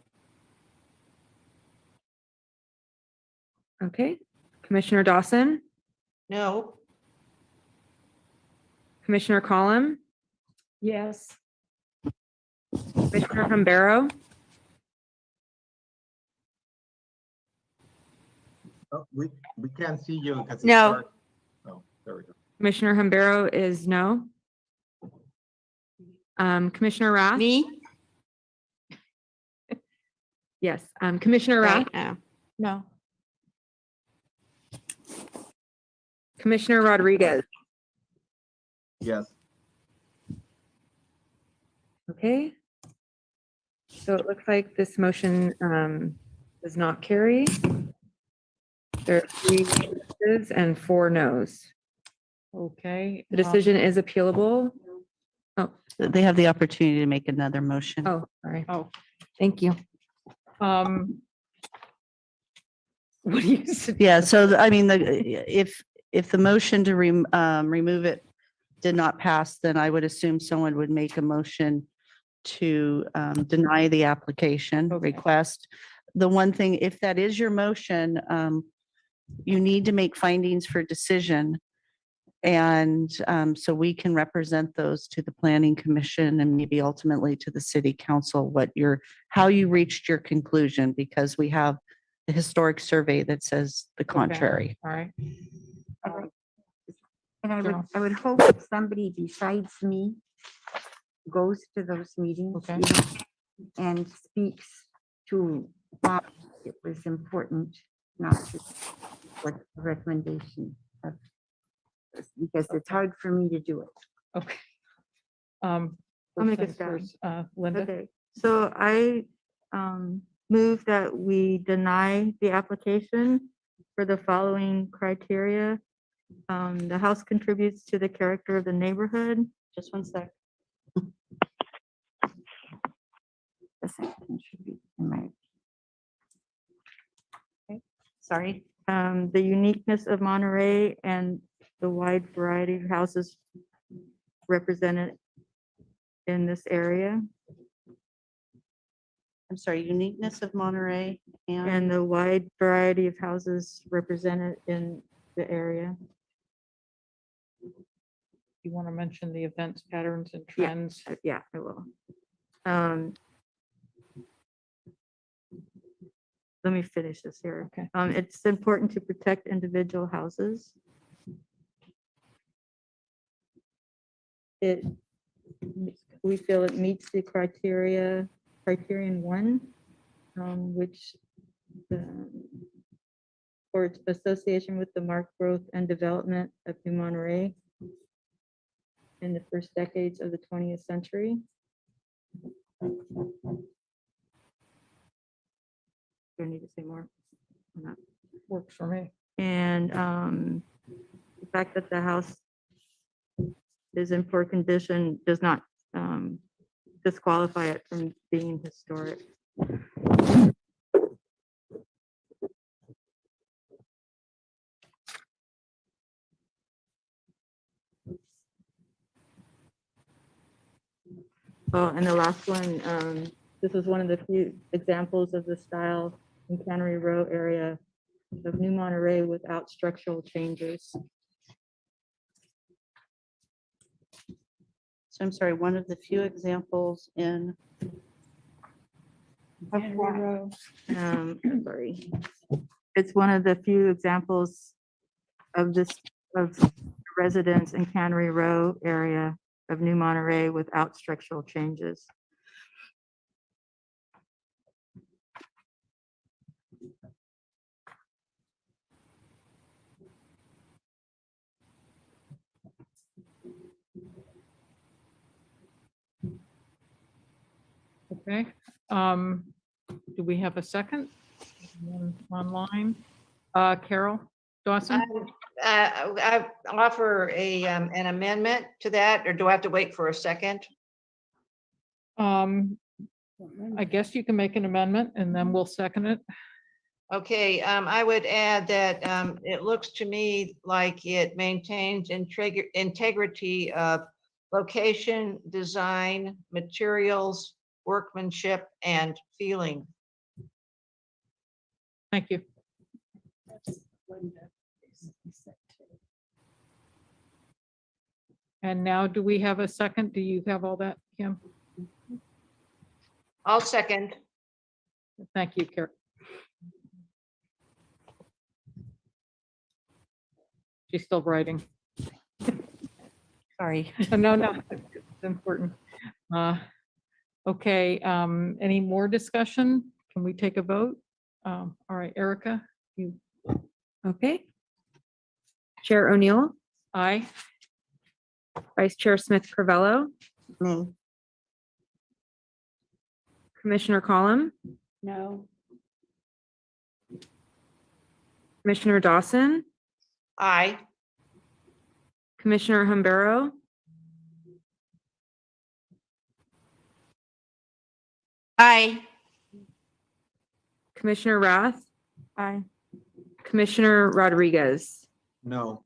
okay. Commissioner Dawson, No, Commissioner Collum, Yes. Commissioner Humbero, Oh, we can't see you because it's No. dark. Oh, there we go. Commissioner Humbero is no. Commissioner Rath? Me? Yes. Commissioner Rath? Right, no. No. Commissioner Rodriguez? Yes. Okay. So it looks like this motion does not carry. There are 3 yeses and 4 noes. Okay. The decision is appealable. They have the opportunity to make another motion. Oh, sorry. Oh, Thank you. what do you suggest? Yeah, so I mean, if the motion to remove it did not pass, then I would assume someone would make a motion to deny the application Okay. request. The one thing, if that is your motion, you need to make findings for decision. And so we can represent those to the planning commission and maybe ultimately to the city council, how you reached your conclusion, because we have the historic survey that says the contrary. All right. And Sure. I would hope that somebody besides me goes to those meetings, Okay. you know, and speaks to why it was important, not just what the recommendation of, because it's hard for me to do it. Okay. I'll make a First stab. things first, Linda, Okay, so I move that we deny the application for the following criteria. The house contributes to the character of the neighborhood. Just one sec. Doesn't contribute in my, Sorry. The uniqueness of Monterey and the wide variety of houses represented in this area, I'm sorry, uniqueness of Monterey and and the wide variety of houses represented in the area. you want to mention the events, patterns and Yeah. trends? Yeah, I will. Let me finish this here. Okay. It's important to protect individual houses. We feel it meets the criterion 1, which for its association with the marked growth and development of New Monterey in the first decades of the 20th century. Do I need to say more? Or not? Works for me. And the fact that the house is in poor condition does not disqualify it from being historic. Oh, and the last one, this is one of the few examples of the style in Cannery Row area of New Monterey without structural changes. so I'm sorry, one of the few examples in Sorry. It's one of the few examples of this, of residents in Cannery Row area of New Monterey without structural changes. Okay, do we have a second? Online, Carol Dawson? I offer an amendment to that, or do I have to wait for a second? I guess you can make an amendment and then we'll second it. Okay, I would add that it looks to me like it maintains integrity of location, design, materials, workmanship, and feeling. Thank you. And now do we have a second? Do you have all that, Kim? I'll second. Thank you, Carol. She's still writing. Sorry. No, it's important. Okay, any more discussion? Can we take a vote? All right, Erica, you, Okay. Chair O'Neill, aye. Vice Chair Smith Crivello, Nay. Commissioner Collum, No. Commissioner Dawson, Aye. Commissioner Humbero, Aye. Commissioner Rath. Aye. Commissioner Rodriguez. No.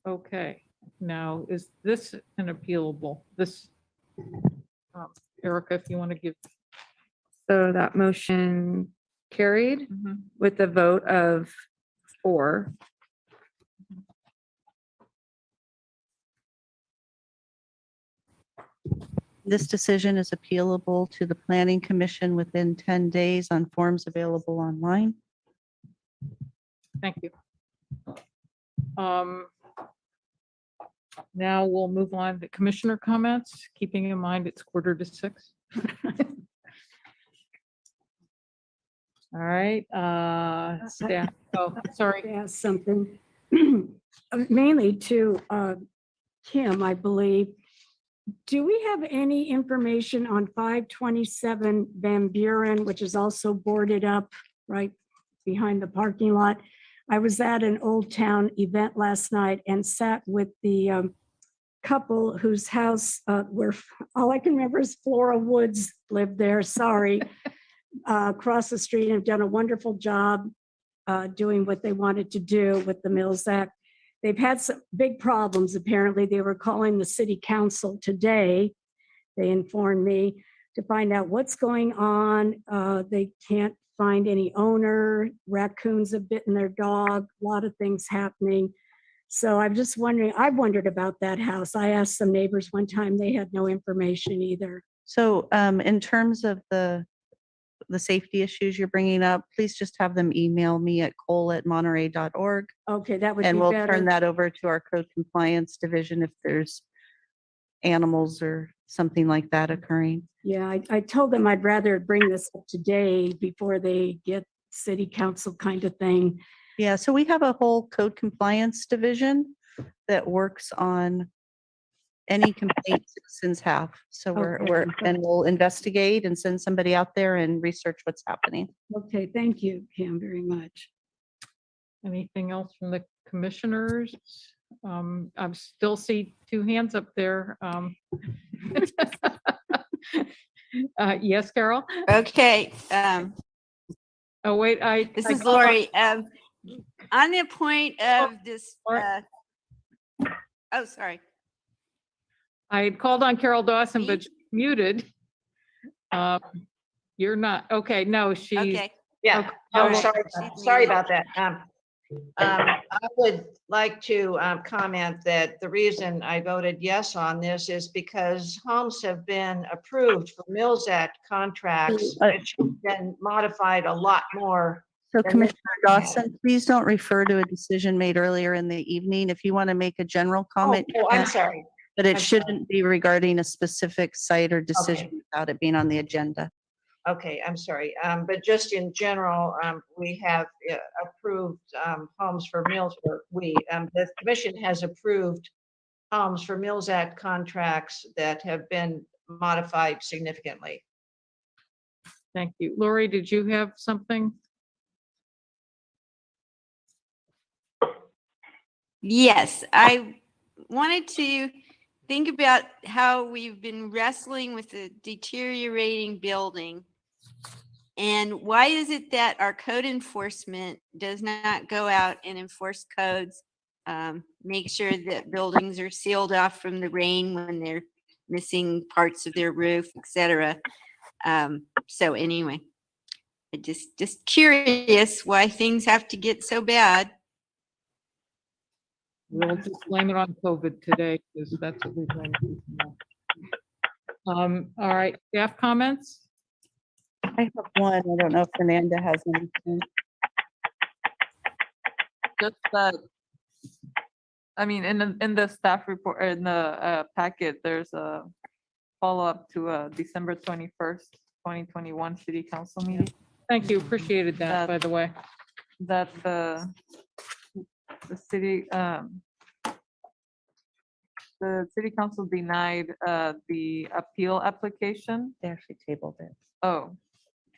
Okay, now is this an appealable? This, Erica, if you want to give. So that motion carried with a vote of 4. This decision is appealable to the Planning Commission within 10 days on forms available online. Thank you. Now we'll move on to commissioner comments, keeping in mind it's 5:45. All right, staff, oh, sorry. To ask something, mainly to Kim, I believe. Do we have any information on 527 Van Buren, which is also boarded up right behind the parking lot? I was at an Old Town event last night and sat with the couple whose house where all I can remember is Flora Woods lived there, sorry, across the street, and have done a wonderful job doing what they wanted to do with the Milsaq. They've had some big problems, apparently. They were calling the city council today, they informed me, to find out what's going on. They can't find any owner. Raccoons have bitten their dog, a lot of things happening. So I'm just wondering, I've wondered about that house. I asked some neighbors one time, they had no information either. So in terms of the safety issues you're bringing up, please just have them email me at cole@monterey.org. Okay, that would be And we'll better. turn that over to our code compliance division if there's animals or something like that occurring. Yeah, I told them I'd rather bring this up today before they get city council kind of thing. Yeah, so we have a whole code compliance division that works on any complaint citizens have. So Okay. and we'll investigate and send somebody out there and research what's happening. Okay, thank you, Kim, very much. Anything else from the commissioners? I still see 2 hands up there. Yes, Carol? Okay, Oh, wait, this I is called- Lori. On the point of this, Lori. oh, sorry. I had called on Carol Dawson, but Me? she's muted. You're not, okay, no, she's, Okay. Yeah, Okay. oh, Oh, sorry, she's sorry muted. about that. I would like to comment that the reason I voted yes on this is because homes have been approved for Milsaq contracts, which have been modified a lot more. So than Commissioner this one has. Dawson, please don't refer to a decision made earlier in the evening. If you want to make a general comment, you Oh, I'm can, sorry. but it I'm sorry. shouldn't be regarding a specific site or decision without it being on the agenda. Okay, I'm sorry. But just in general, we have approved homes for Mills, or the commission has approved homes for Milsaq contracts that have been modified significantly. Thank you. Lori, did you have something? Yes, I wanted to think about how we've been wrestling with a deteriorating building. And why is it that our code enforcement does not go out and enforce codes, make sure that buildings are sealed off from the rain when they're missing parts of their roof, et cetera. So anyway, I just curious why things have to get so bad. We'll just blame it on COVID today, because that's what we've learned. All right, staff comments? I have one. I don't know if Fernanda has anything. Just that, I mean, in the staff report, in the packet, there's a follow-up to December 21st, 2021 city council meeting. Thank you, appreciated that, by the way. That the city council denied the appeal application. They actually tabled it. Oh,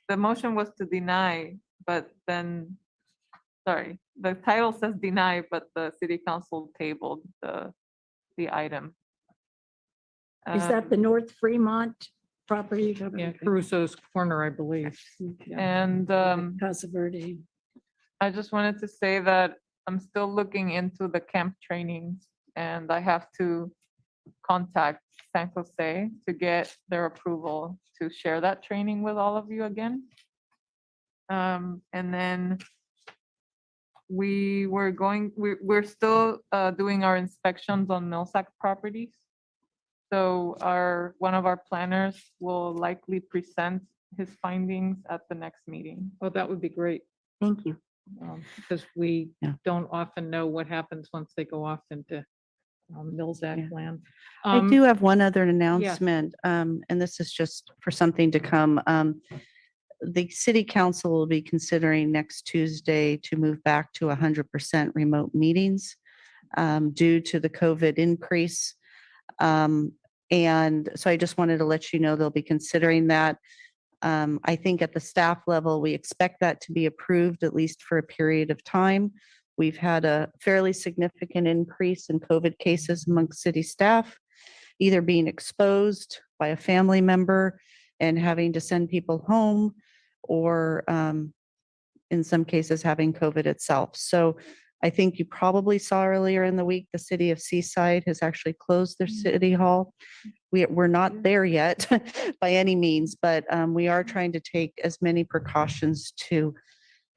the motion was to deny, but then, sorry, the title says deny, but the city council tabled the item. Is that the North Fremont property? Yeah, Caruso's Corner, I believe. And Casa Verde. I just wanted to say that I'm still looking into the camp trainings, and I have to contact San Jose to get their approval to share that training with all of you again. And then we're still doing our inspections on Milsaq properties. So one of our planners will likely present his findings at the next meeting. Oh, that would be great, Thank you. because we Yeah. don't often know what happens once they go off into Milsaq Yeah. land. I do have one other announcement, and this is just for something to come. The city council will be considering next Tuesday to move back to 100% remote meetings due to the COVID increase. And so I just wanted to let you know they'll be considering that. I think at the staff level, we expect that to be approved at least for a period of time. We've had a fairly significant increase in COVID cases amongst city staff, either being exposed by a family member and having to send people home, or in some cases having COVID itself. So I think you probably saw earlier in the week, the city of Seaside has actually closed their city hall. We're not there yet by any means, but we are trying to take as many precautions to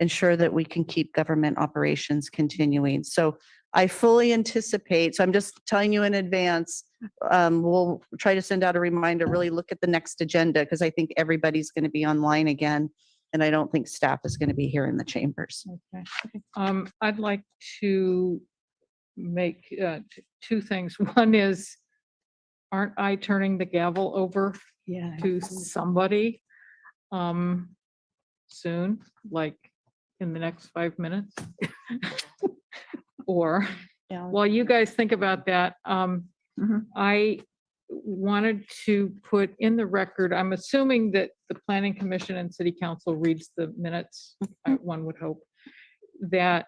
ensure that we can keep government operations continuing. So I fully anticipate, so I'm just telling you in advance, we'll try to send out a reminder, really look at the next agenda, because I think everybody's going to be online again. And I don't think staff is going to be here in the chambers. Okay. I'd like to make two things. One is, aren't I turning the gavel over Yeah. to somebody soon, like in the next 5 minutes? Or while you guys think about that, I wanted to put in the record, I'm assuming that the planning commission and city council reads the minutes, one would hope, that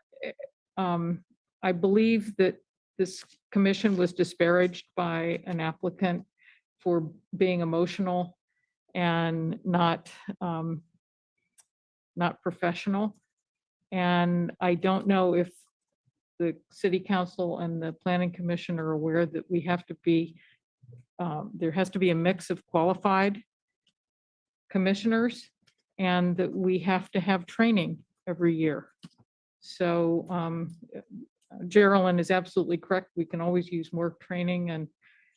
I believe that this commission was disparaged by an applicant for being emotional and not professional. And I don't know if the city council and the planning commission are aware that we have to be, there has to be a mix of qualified commissioners, and that we have to have training every year. So Geraldine is absolutely correct. We can always use more training, and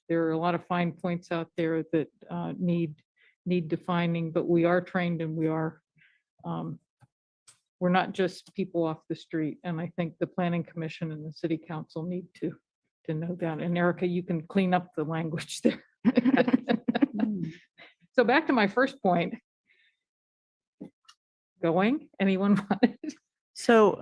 there are a lot of fine points out there that need defining, but we are trained and we're not just people off the street. And I think the planning commission and the city council need to know that. And Erica, you can clean up the language there. So back to my first point. Anyone want it? So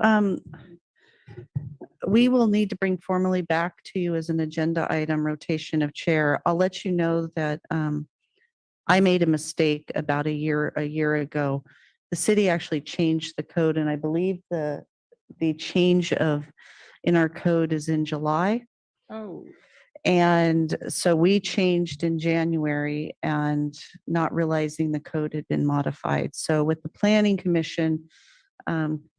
we will need to bring formally back to you as an agenda item, rotation of chair. I'll let you know that I made a mistake about a year ago. The city actually changed the code, and I believe the change in our code is in July. Oh, And so we changed in January and not realizing the code had been modified. So with the planning commission,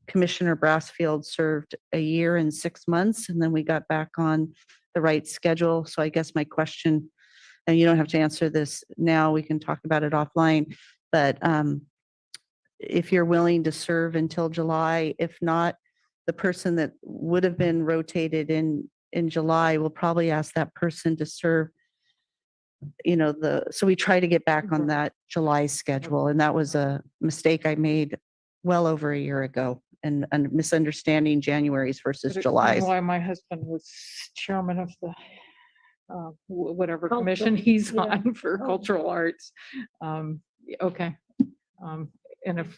Commissioner Brassfield served a year and 6 months, and then we got back on the right schedule. So I guess my question, and you don't have to answer this now, we can talk about it offline, but if you're willing to serve until July, if not, the person that would have been rotated in July, we'll probably ask that person to serve, so we try to get back on that July schedule. And that was a mistake I made well over a year ago, and misunderstanding January's versus July's. why my husband was chairman of the whatever Cultural, commission he's yeah. on for Oh. cultural arts. Okay. And if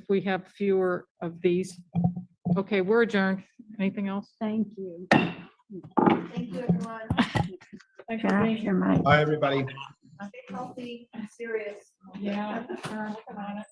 we have fewer of these, okay, we're adjourned. Anything else? Thank you. Thank you, everyone. Thanks for Shut being off here. your mic. Bye, everybody. Stay healthy and serious. Yeah, working on it.